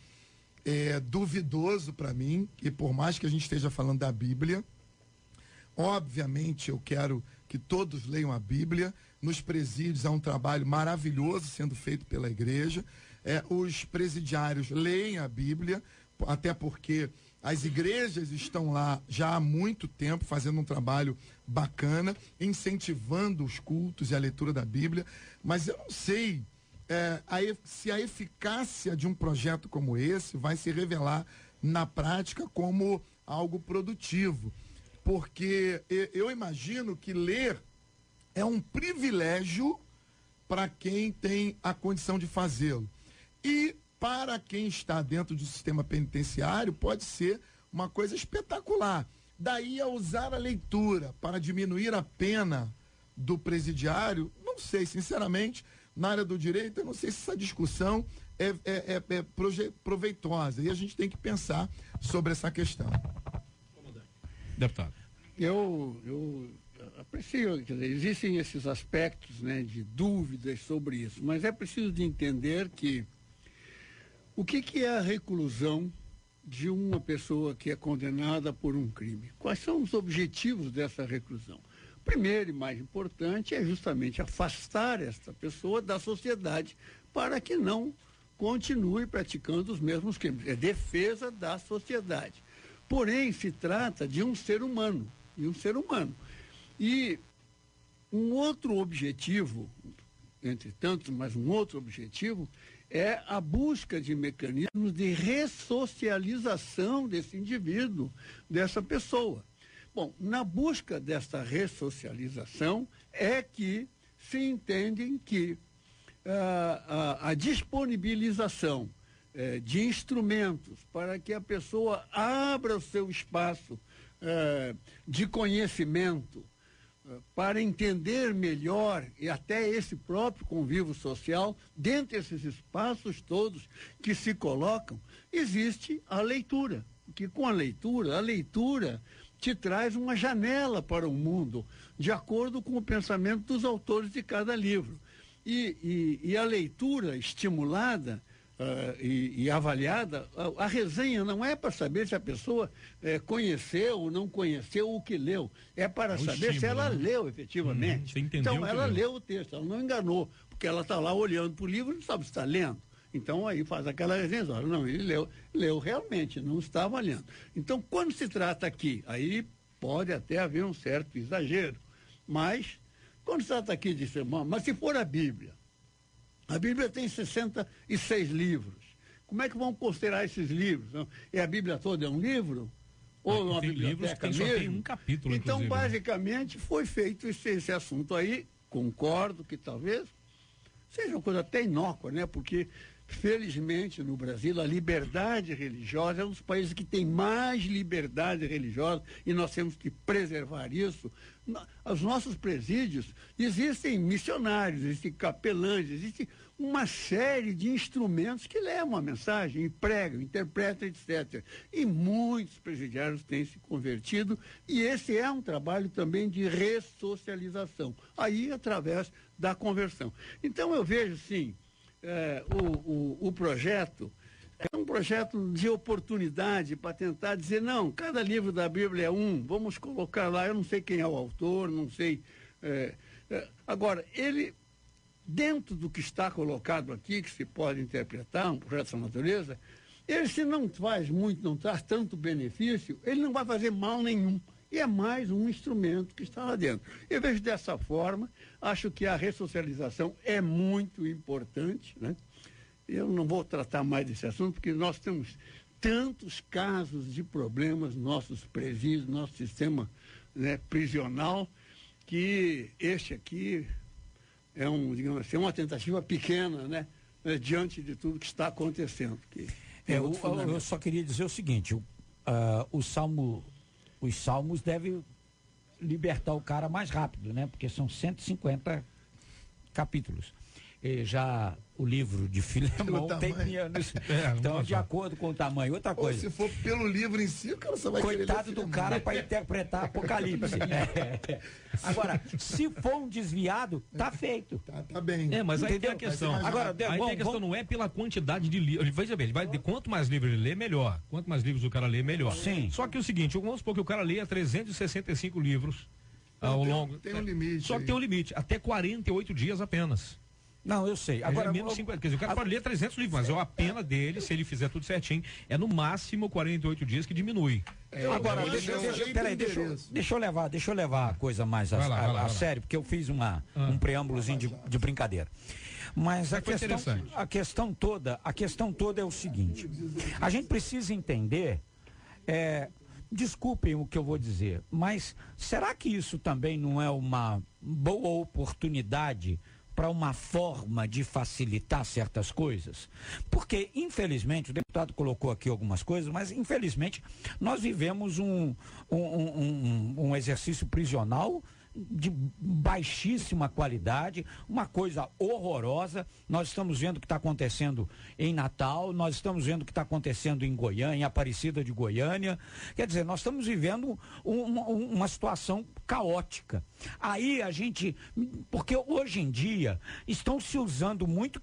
C: duvidoso para mim, e por mais que a gente esteja falando da Bíblia, Obviamente, eu quero que todos leiam a Bíblia. Nos presídios há um trabalho maravilhoso sendo feito pela igreja. Os presidiários leem a Bíblia, até porque as igrejas estão lá já há muito tempo fazendo um trabalho bacana, incentivando os cultos e a leitura da Bíblia. Mas eu não sei se a eficácia de um projeto como esse vai se revelar na prática como algo produtivo. Porque eu imagino que ler é um privilégio para quem tem a condição de fazê-lo. E para quem está dentro do sistema penitenciário pode ser uma coisa espetacular. Daí a usar a leitura para diminuir a pena do presidiário, não sei, sinceramente, na área do direito, eu não sei se essa discussão é proveitosa. E a gente tem que pensar sobre essa questão.
B: Deputado.
E: Eu aprecio, quer dizer, existem esses aspectos, né, de dúvidas sobre isso, mas é preciso de entender que o que é a reclusão de uma pessoa que é condenada por um crime? Quais são os objetivos dessa reclusão? Primeiro e mais importante é justamente afastar esta pessoa da sociedade para que não continue praticando os mesmos crimes. É defesa da sociedade. Porém, se trata de um ser humano, E um outro objetivo, entre tantos, mas um outro objetivo, é a busca de mecanismos de ressocialização desse indivíduo, dessa pessoa. Bom, na busca dessa ressocialização é que se entendem que a disponibilização de instrumentos para que a pessoa abra o seu espaço de conhecimento, para entender melhor e até esse próprio convívio social, dentre esses espaços todos que se colocam, existe a leitura. Porque com a leitura te traz uma janela para o mundo, de acordo com o pensamento dos autores de cada livro. E a leitura estimulada e avaliada, a resenha não é para saber se a pessoa conheceu ou não conheceu o que leu, é para saber se ela leu efetivamente. Então, ela leu o texto, ela não enganou, porque ela está lá olhando para o livro e não sabe se está lendo. Então, aí faz aquela resenha, olha, não, ele leu realmente, não estava lendo. Então, quando se trata aqui, aí pode até haver um certo exagero, mas quando se trata aqui de sermão, mas se for a Bíblia tem 66 livros. Como é que vão considerar esses livros? A Bíblia toda é um livro? Ou uma biblioteca mesmo? Só tem um capítulo, então, inclusive, basicamente, foi feito esse assunto aí. Concordo que talvez seja uma coisa até inócua, né? Porque, felizmente, no Brasil, a liberdade religiosa é um dos países que tem mais liberdade religiosa e nós temos que preservar isso. Os nossos presídios, existem missionários, existem capelães, existe uma série de instrumentos que levam a mensagem, pregam, interpretam, etc. E muitos presidiários têm se convertido e esse é um trabalho também de ressocialização, aí através da conversão. Então eu vejo, sim, o projeto é um projeto de oportunidade para tentar dizer, não, cada livro da Bíblia é um, vamos colocar lá, eu não sei quem é o autor, não sei. Agora, ele, dentro do que está colocado aqui, que se pode interpretar, um projeto dessa natureza, ele se não faz muito, não traz tanto benefício, ele não vai fazer mal nenhum. E é mais um instrumento que está lá dentro. Eu vejo dessa forma, acho que a ressocialização é muito importante, né? Eu não vou tratar mais desse assunto, porque nós temos tantos casos de problemas nos nossos presídios, nosso sistema, né, prisional, que este aqui é digamos assim, uma tentativa pequena, né, diante de tudo que está acontecendo.
F: Eu só queria dizer o seguinte, os salmos devem libertar o cara mais rápido, né? Porque são 150 capítulos. já o livro de Filemão tem menos. Então, de acordo com o tamanho. Outra coisa.
C: Se for pelo livro em si, o cara só vai
F: coitado do cara para interpretar Apocalipse. Agora, se for um desviado, tá feito.
C: Tá bem.
B: Mas aí tem a questão.
F: Agora,
B: aí tem a questão, não é pela quantidade de livros. Veja bem, quanto mais livros ele lê, melhor. Quanto mais livros o cara lê, melhor.
F: Sim.
B: Só que é o seguinte, vamos supor que o cara leia 365 livros ao longo.
C: Tem um limite.
B: Só que tem um limite, até 48 dias apenas.
F: Não, eu sei. Agora,
B: menos 50, quer dizer, o cara pode ler 300 livros, mas a pena dele, se ele fizer tudo certinho, é no máximo 48 dias que diminui.
F: Agora, deixa eu levar a coisa mais a sério, porque eu fiz um preâmbulozinho de brincadeira. Mas a questão toda é o seguinte: a gente precisa entender, desculpem o que eu vou dizer, mas será que isso também não é uma boa oportunidade para uma forma de facilitar certas coisas? Porque, infelizmente, o deputado colocou aqui algumas coisas, mas, infelizmente, nós vivemos um exercício prisional de baixíssima qualidade, uma coisa horrorosa. Nós estamos vendo o que está acontecendo em Natal, nós estamos vendo o que está acontecendo em Goiânia, em Aparecida de Goiânia. Quer dizer, nós estamos vivendo uma situação caótica. Aí a gente, porque hoje em dia estão se usando muito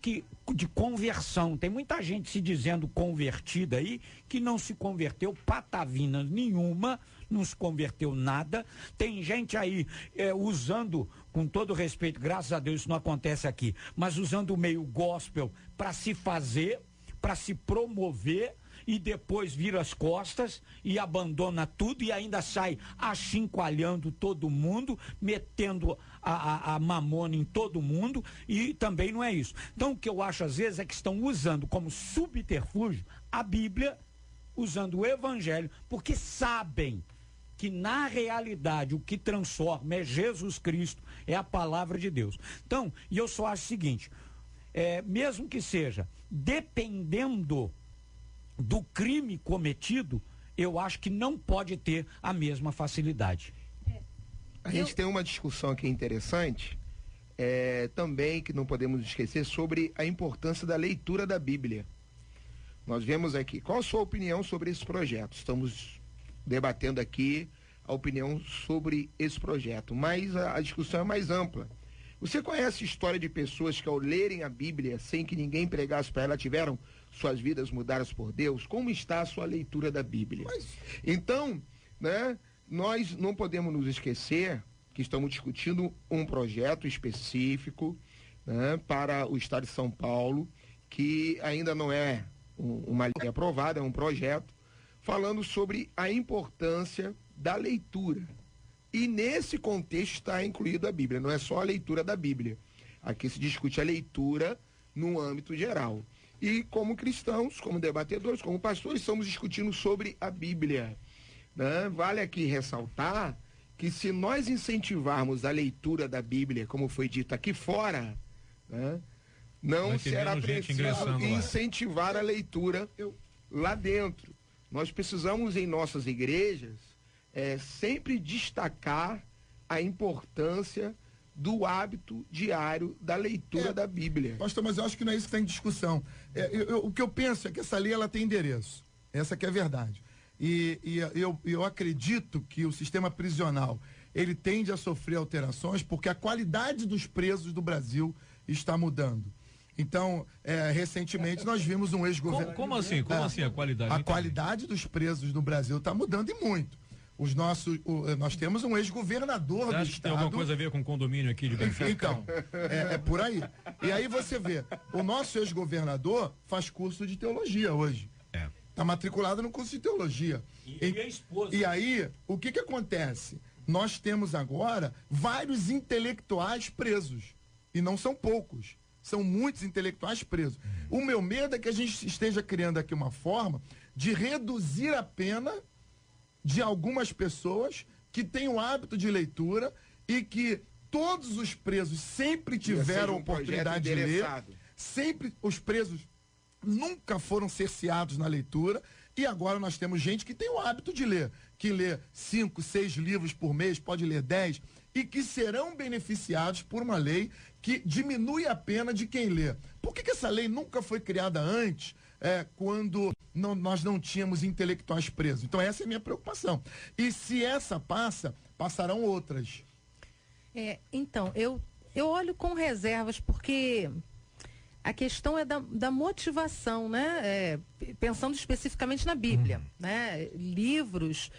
F: de conversão, tem muita gente se dizendo convertida aí, que não se converteu patavina nenhuma, não se converteu nada. Tem gente aí usando, com todo respeito, graças a Deus isso não acontece aqui, mas usando o meio gospel para se fazer, para se promover, e depois vira as costas e abandona tudo e ainda sai achincoalhando todo mundo, metendo a mamona em todo mundo, e também não é isso. Então o que eu acho às vezes é que estão usando como subterfúgio a Bíblia, usando o Evangelho, porque sabem que na realidade o que transforma é Jesus Cristo, é a palavra de Deus. Então, e eu só acho o seguinte, mesmo que seja dependendo do crime cometido, eu acho que não pode ter a mesma facilidade.
G: A gente tem uma discussão aqui interessante, também, que não podemos esquecer, sobre a importância da leitura da Bíblia. Nós vemos aqui, qual a sua opinião sobre esse projeto? Estamos debatendo aqui a opinião sobre esse projeto, mas a discussão é mais ampla. Você conhece a história de pessoas que, ao lerem a Bíblia, sem que ninguém pregasse para ela, tiveram suas vidas mudadas por Deus? Como está a sua leitura da Bíblia? Então, nós não podemos nos esquecer que estamos discutindo um projeto específico, para o Estado de São Paulo, que ainda não é uma lei aprovada, é um projeto falando sobre a importância da leitura. E nesse contexto está incluída a Bíblia, não é só a leitura da Bíblia. Aqui se discute a leitura no âmbito geral. E como cristãos, como debatedores, como pastores, estamos discutindo sobre a Bíblia. Vale aqui ressaltar que se nós incentivarmos a leitura da Bíblia, como foi dito aqui fora, não será preciso incentivar a leitura lá dentro. Nós precisamos, em nossas igrejas, sempre destacar a importância do hábito diário da leitura da Bíblia.
C: Pastor, mas eu acho que não é isso que está em discussão. O que eu penso é que essa lei ela tem endereço. Essa que é a verdade. E eu acredito que o sistema prisional ele tende a sofrer alterações porque a qualidade dos presos do Brasil está mudando. Então, recentemente nós vimos um ex-governador.
B: Como assim? Como assim a qualidade?
C: A qualidade dos presos no Brasil está mudando e muito. Nós temos um ex-governador do estado.
B: Tem alguma coisa a ver com condomínio aqui de Benfica?
C: Então, é por aí. E aí você vê, o nosso ex-governador faz curso de teologia hoje. Está matriculado no curso de teologia.
F: E a esposa.
C: E aí, o que acontece? Nós temos agora vários intelectuais presos. E não são poucos. São muitos intelectuais presos. O meu medo é que a gente esteja criando aqui uma forma de reduzir a pena de algumas pessoas que têm o hábito de leitura e que todos os presos sempre tiveram oportunidade de ler. Sempre os presos nunca foram cerceados na leitura. E agora nós temos gente que tem o hábito de ler, que lê 5, 6 livros por mês, pode ler 10, e que serão beneficiados por uma lei que diminui a pena de quem lê. Por que essa lei nunca foi criada antes, quando nós não tínhamos intelectuais presos? Então essa é a minha preocupação. E se essa passa, passarão outras.
D: Então, eu olho com reservas, porque a questão é da motivação, né? Pensando especificamente na Bíblia, né? Livros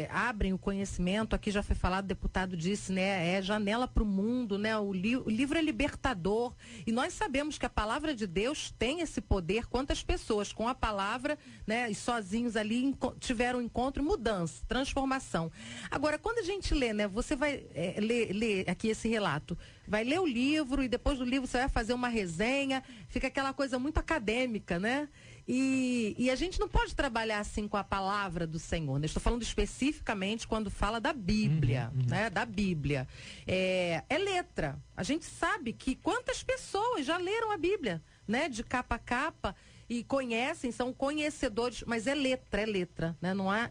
D: abrem o conhecimento, aqui já foi falado, o deputado disse, né? É janela para o mundo, né? O livro é libertador, e nós sabemos que a palavra de Deus tem esse poder. Quantas pessoas com a palavra, né? E sozinhos ali tiveram encontro, mudança, transformação. Agora, quando a gente lê, né? Você vai ler aqui esse relato, vai ler o livro e depois do livro você vai fazer uma resenha, fica aquela coisa muito acadêmica, né? E a gente não pode trabalhar assim com a palavra do Senhor, né? Estou falando especificamente quando fala da Bíblia, né? Da Bíblia. É letra. A gente sabe que quantas pessoas já leram a Bíblia, né? De capa a capa, e conhecem, são conhecedores, mas é letra, né? Não há,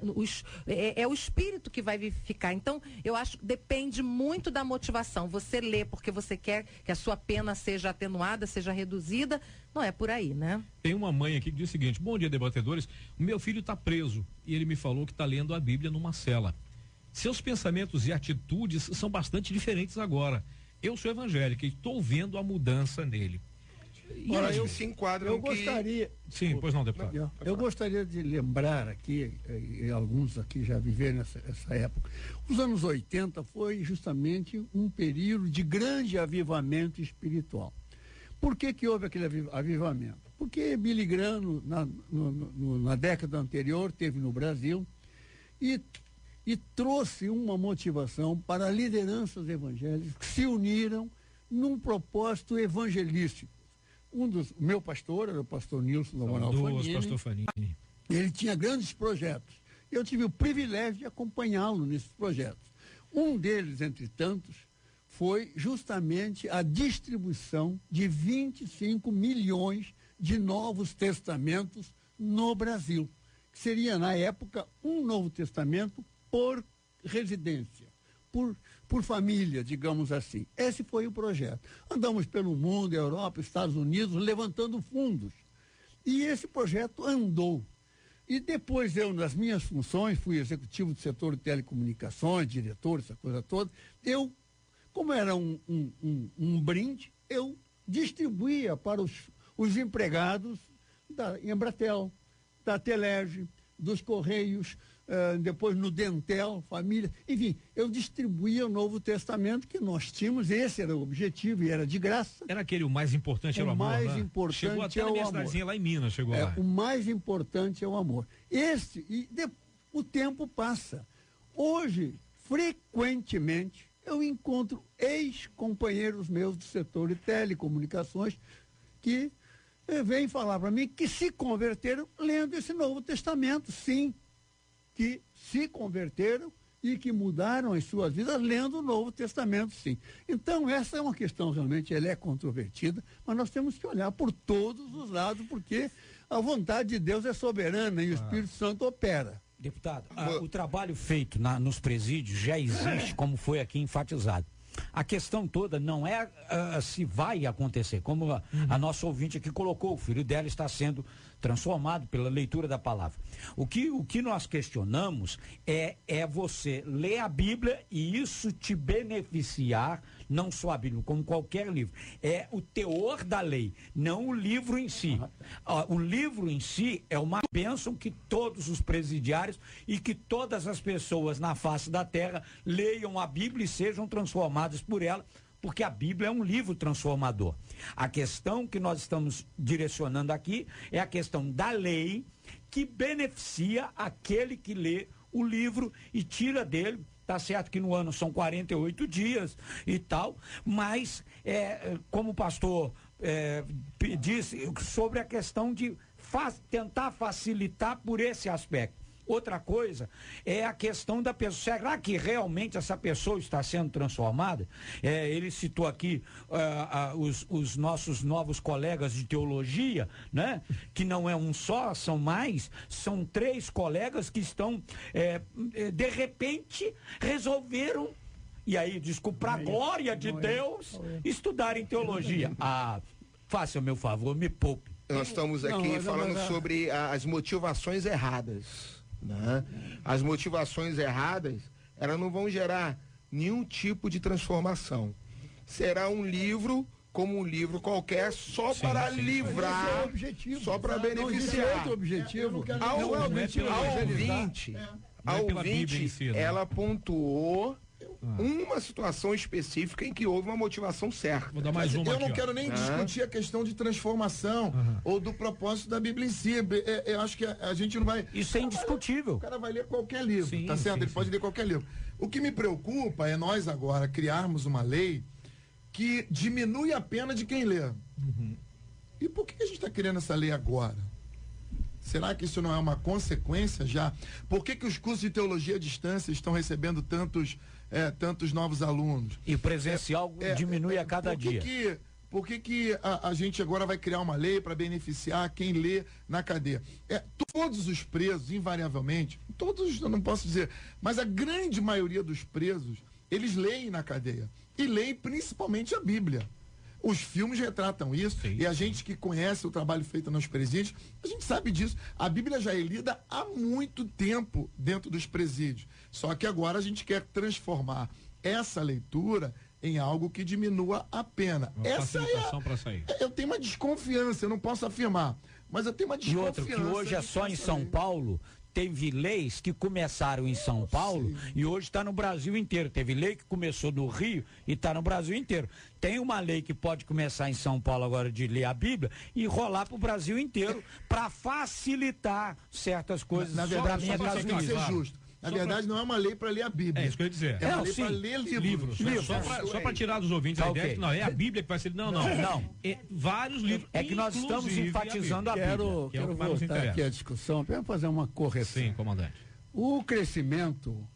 D: é o espírito que vai vivificar. Então, eu acho que depende muito da motivação. Você lê porque você quer que a sua pena seja atenuada, seja reduzida, não é por aí, né?
B: Tem uma mãe aqui que diz o seguinte: bom dia, debatedores, o meu filho está preso e ele me falou que está lendo a Bíblia numa cela. Seus pensamentos e atitudes são bastante diferentes agora. Eu sou evangélica e estou vendo a mudança nele.
G: Ora, eu se enquadro
E: eu gostaria.
B: Sim, pois não, deputado.
E: Eu gostaria de lembrar aqui, e alguns aqui já viveram essa época. Os anos 80 foi justamente um período de grande avivamento espiritual. Por que houve aquele avivamento? Porque Billy Graham, na década anterior, teve no Brasil e trouxe uma motivação para lideranças evangélicas que se uniram num propósito evangelístico. O meu pastor era o pastor Nilson Lamoral Fanini. Ele tinha grandes projetos. Eu tive o privilégio de acompanhá-lo nesses projetos. Um deles, entre tantos, foi justamente a distribuição de 25 milhões de Novos Testamentos no Brasil, que seria, na época, um Novo Testamento por residência, por família, digamos assim. Esse foi o projeto. Andamos pelo mundo, Europa, Estados Unidos, levantando fundos. E esse projeto andou. E depois eu, nas minhas funções, fui executivo do setor de telecomunicações, diretor, essa coisa toda. Eu, como era um brinde, eu distribuía para os empregados da Embratel, da Telerge, dos Correios, depois no Dentel, família, enfim, eu distribuía o Novo Testamento que nós tínhamos, esse era o objetivo e era de graça.
B: Era aquele o mais importante, era o amor,
E: mais
B: né?
E: Importante
B: chegou até na minha cidadezinha lá em Minas, chegou lá.
E: O mais importante é o amor. O tempo passa. Hoje, frequentemente, eu encontro ex-companheiros meus do setor de telecomunicações que vêm falar para mim que se converteram lendo esse Novo Testamento, sim, que se converteram e que mudaram as suas vidas lendo o Novo Testamento, sim. Então, essa é uma questão realmente, ela é controvertida, mas nós temos que olhar por todos os lados, porque a vontade de Deus é soberana e o Espírito Santo opera.
F: Deputado, o trabalho feito nos presídios já existe, como foi aqui enfatizado. A questão toda não é se vai acontecer, como a nossa ouvinte aqui colocou, o filho dela está sendo transformado pela leitura da palavra. O que nós questionamos é você ler a Bíblia e isso te beneficiar, não só a Bíblia, como qualquer livro. É o teor da lei, não o livro em si. O livro em si é uma bênção que todos os presidiários e que todas as pessoas na face da terra leiam a Bíblia e sejam transformadas por ela, porque a Bíblia é um livro transformador. A questão que nós estamos direcionando aqui é a questão da lei que beneficia aquele que lê o livro e tira dele. Tá certo que no ano são 48 dias e tal, mas como o pastor disse, sobre a questão de tentar facilitar por esse aspecto. Outra coisa é a questão da pessoa. Será que realmente essa pessoa está sendo transformada? Ele citou aqui os nossos novos colegas de teologia, né? Que não é um só, são mais. São 3 colegas que estão, de repente, resolveram E aí, desculpa, pra glória de Deus, estudarem teologia. Faça o meu favor, me poupe.
G: Nós estamos aqui falando sobre as motivações erradas, né? As motivações erradas, elas não vão gerar nenhum tipo de transformação. Será um livro como um livro qualquer, só para livrar, só para beneficiar. Ao ouvinte, ela pontuou uma situação específica em que houve uma motivação certa.
B: Vou dar mais uma
C: eu não
B: aqui,
C: quero nem discutir a questão de transformação ou do propósito da Bíblia em si. Eu acho que a gente não vai...
F: Isso é indiscutível.
C: O cara vai ler qualquer livro, tá certo? Ele pode ler qualquer livro. O que me preocupa é nós agora criarmos uma lei que diminui a pena de quem lê. E por que a gente está querendo essa lei agora? Será que isso não é uma consequência já? Por que os cursos de teologia à distância estão recebendo tantos novos alunos?
F: E o presencial diminui a cada dia.
C: Por que a gente agora vai criar uma lei para beneficiar quem lê na cadeia? Todos os presos, invariavelmente, todos eu não posso dizer, mas a grande maioria dos presos, eles leem na cadeia. E leem principalmente a Bíblia. Os filmes retratam isso, e a gente que conhece o trabalho feito nos presídios, a gente sabe disso. A Bíblia já é lida há muito tempo dentro dos presídios. Só que agora a gente quer transformar essa leitura em algo que diminua a pena. Essa
B: para sair.
C: Eu tenho uma desconfiança, eu não posso afirmar, mas eu tenho uma desconfiança.
F: E outro, que hoje é só em São Paulo. Teve leis que começaram em São Paulo e hoje está no Brasil inteiro. Teve lei que começou no Rio e está no Brasil inteiro. Tem uma lei que pode começar em São Paulo agora de ler a Bíblia e rolar para o Brasil inteiro para facilitar certas coisas.
C: Na verdade, só tem que ser justo. Na verdade, não é uma lei para ler a Bíblia.
B: É isso que eu ia dizer.
C: É uma lei para ler livros.
B: Só para tirar dos ouvintes a ideia que não é a Bíblia que vai ser. Não. Vários livros.
F: É que nós estamos enfatizando a Bíblia.
E: Quero voltar aqui à discussão para fazer uma correção.
B: Sim, comandante.
E: O crescimento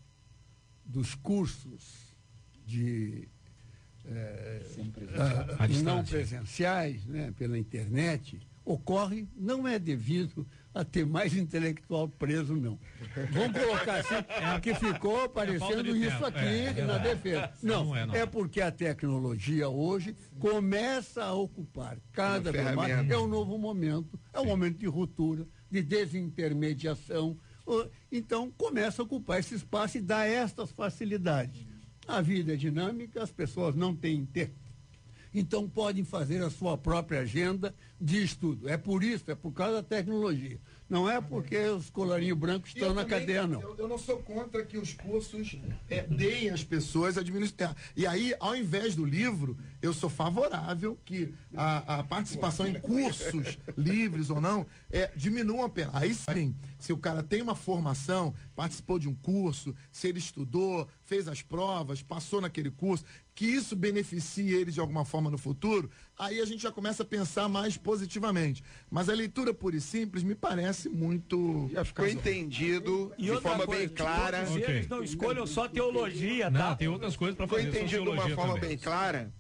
E: dos cursos de não presenciais, né, pela internet, ocorre, não é devido a ter mais intelectual preso, não. Vamos colocar assim, que ficou parecendo isso aqui na defesa. Não, é porque a tecnologia hoje começa a ocupar cada vez mais. É um novo momento, é um momento de ruptura, de desintermediação. Então, começa a ocupar esse espaço e dá estas facilidades. A vida é dinâmica, as pessoas não têm tempo. Então podem fazer a sua própria agenda de estudo. É por isso, é por causa da tecnologia. Não é porque os colarinhos brancos estão na cadeia, não.
C: Eu não sou contra que os cursos deem às pessoas administrar. E aí, ao invés do livro, eu sou favorável que a participação em cursos livres ou não diminua a pena. Aí sim, se o cara tem uma formação, participou de um curso, se ele estudou, fez as provas, passou naquele curso, que isso beneficie ele de alguma forma no futuro, aí a gente já começa a pensar mais positivamente. Mas a leitura pura e simples me parece muito...
G: Já ficou entendido de forma bem clara.
F: Eles não escolham só teologia, tá?
B: Não, tem outras coisas para fazer.
G: Ficou entendido de uma forma bem clara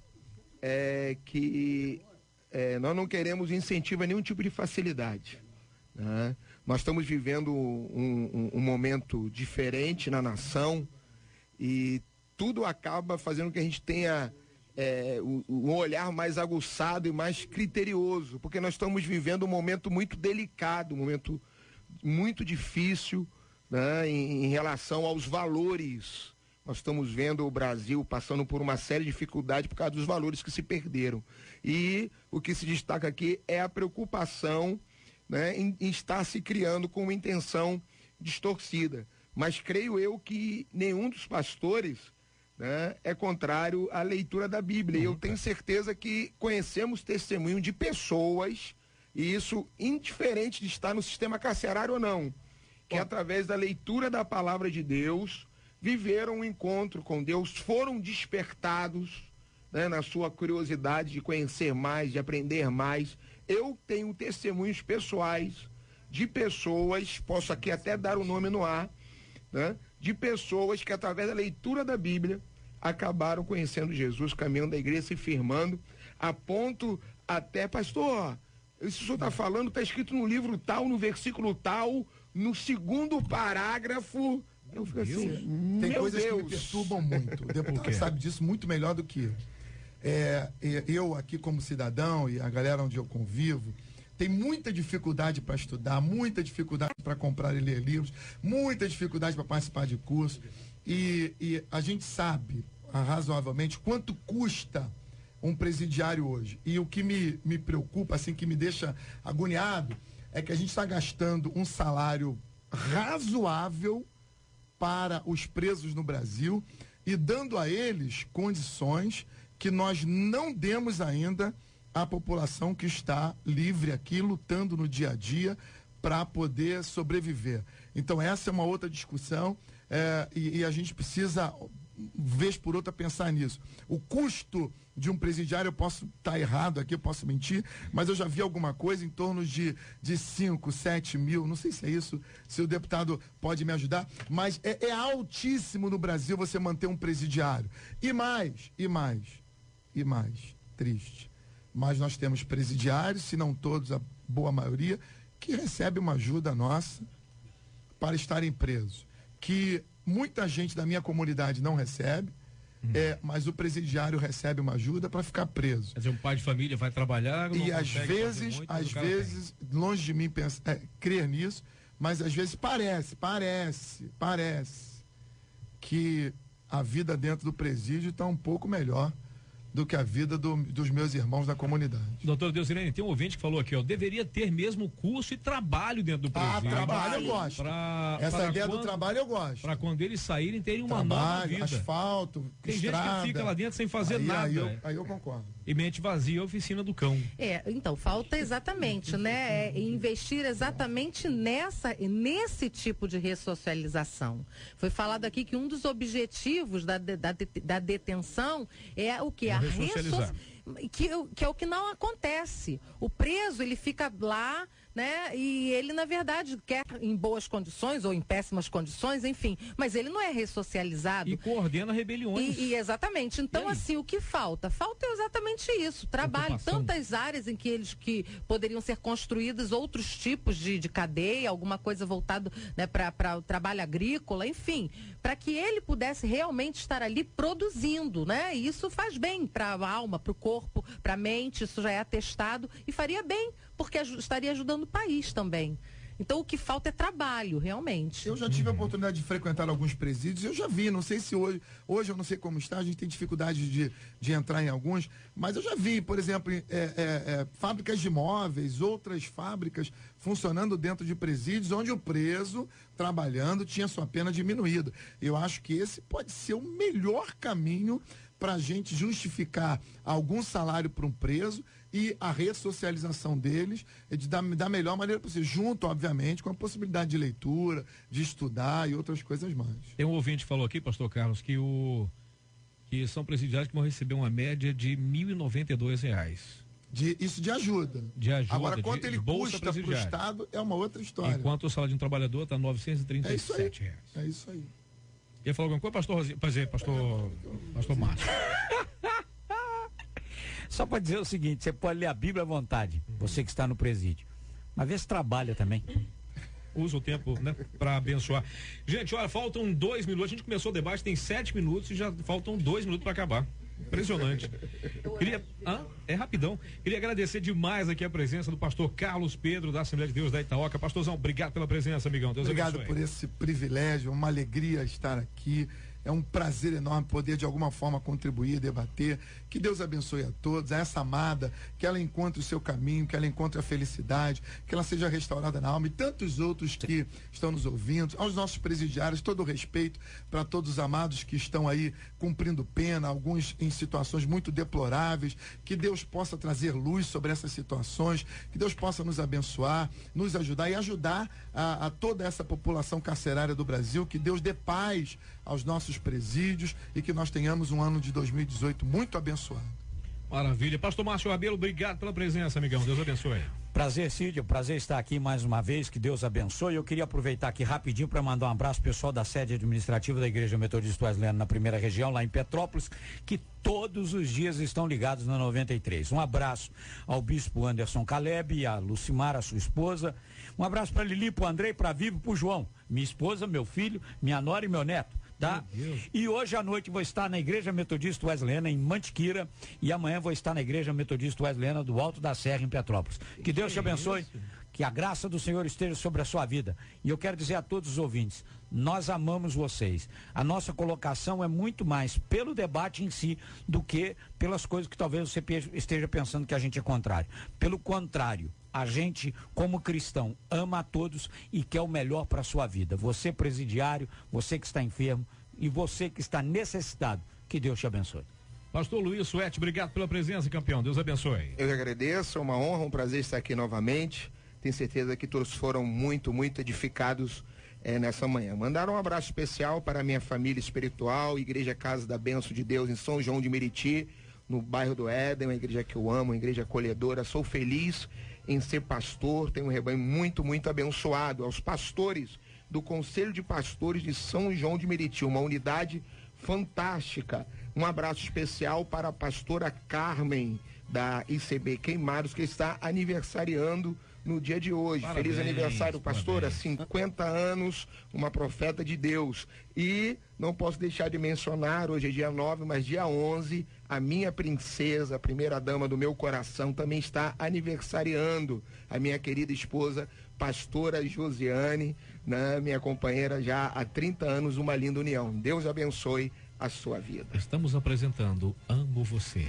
G: que nós não queremos incentivo a nenhum tipo de facilidade, né? Nós estamos vivendo um momento diferente na nação e tudo acaba fazendo que a gente tenha um olhar mais aguçado e mais criterioso, porque nós estamos vivendo um momento muito delicado, um momento muito difícil, né, em relação aos valores. Nós estamos vendo o Brasil passando por uma série de dificuldades por causa dos valores que se perderam. E o que se destaca aqui é a preocupação, né, em estar se criando com uma intenção distorcida. Mas creio eu que nenhum dos pastores, né, é contrário à leitura da Bíblia. E eu tenho certeza que conhecemos testemunho de pessoas, e isso indiferente de estar no sistema carcerário ou não, que através da leitura da palavra de Deus viveram um encontro com Deus, foram despertados, né, na sua curiosidade de conhecer mais, de aprender mais. Eu tenho testemunhos pessoais de pessoas, posso aqui até dar o nome no ar, né, de pessoas que através da leitura da Bíblia acabaram conhecendo Jesus, caminhando da igreja, se firmando, a ponto até, pastor, isso que o senhor está falando está escrito no livro tal, no versículo tal, no segundo parágrafo Eu fico assim,
C: Tem
G: meu
C: coisas
G: Deus.
C: que me perturbam muito. O
B: Por
C: deputado
B: quê?
C: sabe disso muito melhor do que eu. Eu aqui como cidadão e a galera onde eu convivo, tem muita dificuldade para estudar, muita dificuldade para comprar e ler livros, muita dificuldade para participar de curso. E a gente sabe, razoavelmente, quanto custa um presidiário hoje. E o que me preocupa, assim, que me deixa agoniado, é que a gente está gastando um salário razoável para os presos no Brasil e dando a eles condições que nós não demos ainda à população que está livre aqui, lutando no dia a dia para poder sobreviver. Então essa é uma outra discussão e a gente precisa, vez por outra, pensar nisso. O custo de um presidiário, eu posso estar errado aqui, eu posso mentir, mas eu já vi alguma coisa em torno de 5, 7 mil, não sei se é isso, se o deputado pode me ajudar, mas é altíssimo no Brasil você manter um presidiário. E mais, triste, mas nós temos presidiários, se não todos, a boa maioria, que recebe uma ajuda nossa para estarem presos, que muita gente da minha comunidade não recebe, mas o presidiário recebe uma ajuda para ficar preso.
B: Quer dizer, um pai de família vai trabalhar, não
C: E às
B: consegue fazer muito, mas o cara
C: vezes, longe de mim crer nisso, mas às vezes parece que a vida dentro do presídio está um pouco melhor do que a vida dos meus irmãos da comunidade.
B: Doutor Deusirene, tem um ouvinte que falou aqui, deveria ter mesmo curso e trabalho dentro do presídio.
C: Trabalho eu gosto. Essa ideia do trabalho eu gosto.
B: Para quando eles saírem terem uma nova vida.
C: Asfalto,
B: tem
C: estrada.
B: gente que fica lá dentro sem fazer nada.
C: Aí eu concordo.
B: E mente vazia a oficina do cão.
D: Então, falta exatamente, né? Investir exatamente nesse tipo de ressocialização. Foi falado aqui que um dos objetivos da detenção é o que?
B: Ressocializar.
D: Que é o que não acontece. O preso, ele fica lá, né? E ele, na verdade, quer em boas condições ou em péssimas condições, enfim. Mas ele não é ressocializado.
B: E coordena rebeliões.
D: Exatamente. Então, assim, o que falta? Falta exatamente isso. Trabalho. Tantas áreas em que poderiam ser construídas outros tipos de cadeia, alguma coisa voltado, né, para o trabalho agrícola, enfim. Para que ele pudesse realmente estar ali produzindo, né? E isso faz bem para a alma, para o corpo, para a mente, isso já é atestado e faria bem, porque estaria ajudando o país também. Então o que falta é trabalho, realmente.
C: Eu já tive a oportunidade de frequentar alguns presídios, eu já vi, não sei se hoje eu não sei como está, a gente tem dificuldade de entrar em alguns, mas eu já vi, por exemplo, fábricas de móveis, outras fábricas funcionando dentro de presídios, onde o preso, trabalhando, tinha sua pena diminuída. Eu acho que esse pode ser o melhor caminho para a gente justificar algum salário para um preso e a ressocialização deles da melhor maneira possível, junto, obviamente, com a possibilidade de leitura, de estudar e outras coisas mais.
B: Tem um ouvinte que falou aqui, pastor Carlos, que são presidiários que vão receber uma média de R$ 1.092.
C: Isso de ajuda. Agora, quanto ele custa para o Estado é uma outra história.
B: Enquanto o salário de um trabalhador está R$ 937.
C: É isso aí.
B: Ia falar alguma coisa, pastor Márcio?
F: Só para dizer o seguinte, você pode ler a Bíblia à vontade, você que está no presídio. Mas vê se trabalha também.
B: Usa o tempo, né, para abençoar. Gente, olha, faltam 2 minutos. A gente começou o debate, tem 7 minutos e já faltam 2 minutos para acabar. Impressionante. É rapidão. Queria agradecer demais aqui a presença do pastor Carlos Pedro, da Assembleia de Deus da Itaoca. Pastorzão, obrigado pela presença, amigão. Deus
C: obrigado
B: abençoe.
C: Por esse privilégio, uma alegria estar aqui. É um prazer enorme poder de alguma forma contribuir, debater. Que Deus abençoe a todos, a essa amada, que ela encontre o seu caminho, que ela encontre a felicidade, que ela seja restaurada na alma, e tantos outros que estão nos ouvindo, aos nossos presidiários, todo o respeito para todos os amados que estão aí cumprindo pena, alguns em situações muito deploráveis. Que Deus possa trazer luz sobre essas situações, que Deus possa nos abençoar, nos ajudar e ajudar a toda essa população carcerária do Brasil. Que Deus dê paz aos nossos presídios e que nós tenhamos um ano de 2018 muito abençoado.
B: Maravilha. Pastor Márcio Rabelo, obrigado pela presença, amigão. Deus abençoe.
F: Prazer, Cid, prazer estar aqui mais uma vez, que Deus abençoe. Eu queria aproveitar aqui rapidinho para mandar um abraço pessoal da sede administrativa da Igreja Metodista Wesleyana na primeira região, lá em Petrópolis, que todos os dias estão ligados na 93. Um abraço ao bispo Anderson Caleb, a Lucimar, a sua esposa. Um abraço para Lili, para o Andrei, para a Vivi, para o João, minha esposa, meu filho, minha nora e meu neto. Tá? E hoje à noite vou estar na Igreja Metodista Wesleyana em Mantiqueira e amanhã vou estar na Igreja Metodista Wesleyana do Alto da Serra em Petrópolis. Que Deus te abençoe, que a graça do Senhor esteja sobre a sua vida. E eu quero dizer a todos os ouvintes, nós amamos vocês. A nossa colocação é muito mais pelo debate em si do que pelas coisas que talvez você esteja pensando que a gente é contrário. Pelo contrário, a gente, como cristão, ama a todos e quer o melhor para a sua vida. Você, presidiário, você que está enfermo e você que está necessitado, que Deus te abençoe.
B: Pastor Luiz Suete, obrigado pela presença, campeão. Deus abençoe.
G: Eu que agradeço, é uma honra, um prazer estar aqui novamente. Tenho certeza que todos foram muito, muito edificados nessa manhã. Mandaram um abraço especial para a minha família espiritual, Igreja Casa da Bênção de Deus em São João de Meriti, no bairro do Éden, uma igreja que eu amo, uma igreja acolhedora. Sou feliz em ser pastor, tenho um rebanho muito, muito abençoado. Aos pastores do Conselho de Pastores de São João de Meriti, uma unidade fantástica. Um abraço especial para a pastora Carmen, da ICB Queimados, que está aniversariando no dia de hoje. Parabéns, feliz aniversário, pastora, parabéns. 50 anos, uma profeta de Deus. E não posso deixar de mencionar, hoje é dia 9, mas dia 11, a minha princesa, a primeira dama do meu coração, também está aniversariando. A minha querida esposa, pastora Josiane, né, minha companheira já há 30 anos, uma linda união. Deus abençoe a sua vida.
B: Estamos apresentando Amo Você.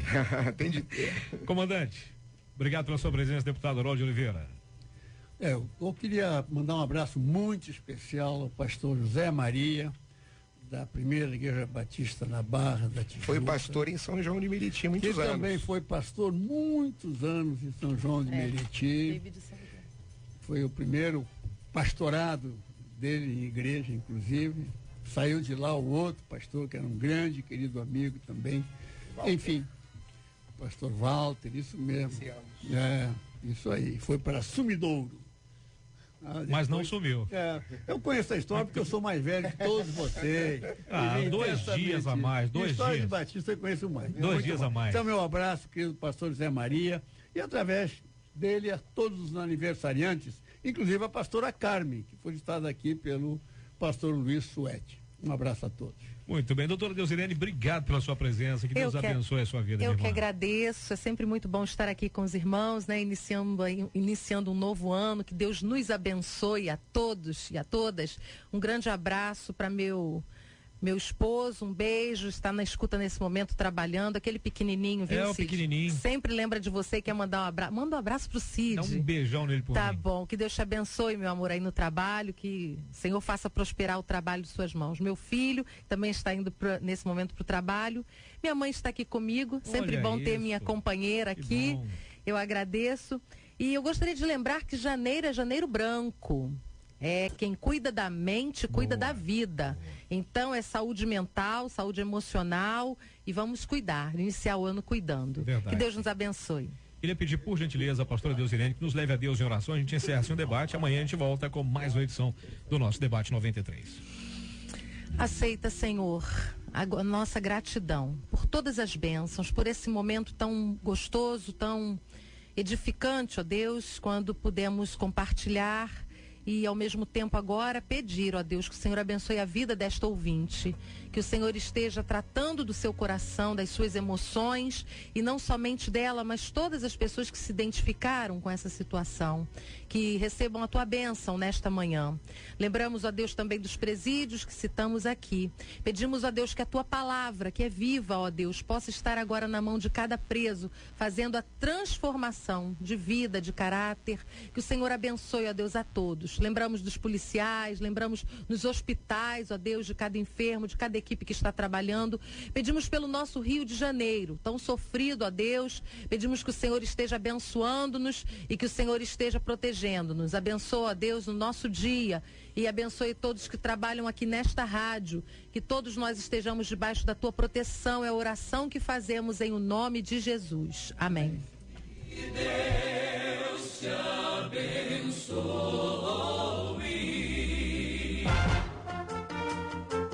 G: Tem de ter.
B: Comandante, obrigado pela sua presença, deputado Harold Oliveira.
E: Eu queria mandar um abraço muito especial ao pastor José Maria, da primeira Igreja Batista na Barra da Tijuca.
G: Foi pastor em São João de Meriti muitos anos.
E: Ele também foi pastor muitos anos em São João de Meriti. Foi o primeiro pastorado dele em igreja, inclusive. Saiu de lá o outro pastor, que era um grande, querido amigo também. Walter. Enfim, pastor Walter, isso mesmo. Isso aí. Foi para Sumidouro.
B: Depois, mas não sumiu.
E: Eu conheço a história porque eu sou mais velho que todos vocês.
B: 2 dias a mais, 2 dias.
E: História de Batista eu conheço mais.
B: 2 dias a mais.
E: Então, meu abraço, querido pastor José Maria, e através dele a todos os aniversariantes, inclusive a pastora Carmen, que foi citada aqui pelo pastor Luiz Suete. Um abraço a todos.
B: Muito bem, doutora Deusirene, obrigado pela sua presença, que Deus abençoe a sua vida.
D: Eu que agradeço, é sempre muito bom estar aqui com os irmãos, né? Iniciando um novo ano, que Deus nos abençoe a todos e a todas. Um grande abraço para meu esposo, um beijo, está na escuta nesse momento, trabalhando, aquele pequenininho, viu,
B: o
D: Cid?
B: Pequenininho.
D: Sempre lembra de você, quer mandar um abraço, manda um abraço pro Cid.
B: Dá um beijão nele por mim.
D: Tá bom, que Deus te abençoe, meu amor, aí no trabalho, que o Senhor faça prosperar o trabalho de suas mãos. Meu filho também está indo nesse momento pro trabalho, minha mãe está aqui comigo, sempre bom ter minha companheira aqui, eu agradeço, e eu gostaria de lembrar que janeiro é janeiro branco. Quem cuida da mente, cuida da vida. Então é saúde mental, saúde emocional e vamos cuidar, iniciar o ano cuidando.
B: Verdade.
D: Que Deus nos abençoe.
B: Queria pedir, por gentileza, a pastora Deusirene, que nos leve a Deus em oração. A gente encerra assim o debate. Amanhã a gente volta com mais uma edição do nosso Debate 93.
D: Aceita, Senhor, a nossa gratidão por todas as bênçãos, por esse momento tão gostoso, tão edificante, ó Deus, quando pudemos compartilhar e ao mesmo tempo agora pedir, ó Deus, que o Senhor abençoe a vida desta ouvinte, que o Senhor esteja tratando do seu coração, das suas emoções, e não somente dela, mas todas as pessoas que se identificaram com essa situação, que recebam a tua bênção nesta manhã. Lembramos, ó Deus, também dos presídios que citamos aqui. Pedimos, ó Deus, que a tua palavra, que é viva, ó Deus, possa estar agora na mão de cada preso, fazendo a transformação de vida, de caráter, que o Senhor abençoe, ó Deus, a todos. Lembramos dos policiais, lembramos nos hospitais, ó Deus, de cada enfermo, de cada equipe que está trabalhando. Pedimos pelo nosso Rio de Janeiro, tão sofrido, ó Deus. Pedimos que o Senhor esteja abençoando-nos e que o Senhor esteja protegendo-nos. Abençoa, ó Deus, o nosso dia e abençoe todos que trabalham aqui nesta rádio. Que todos nós estejamos debaixo da tua proteção. É a oração que fazemos em o nome de Jesus. Amém.
H: Deus te abençoe.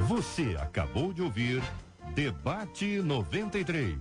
A: Você acabou de ouvir Debate 93.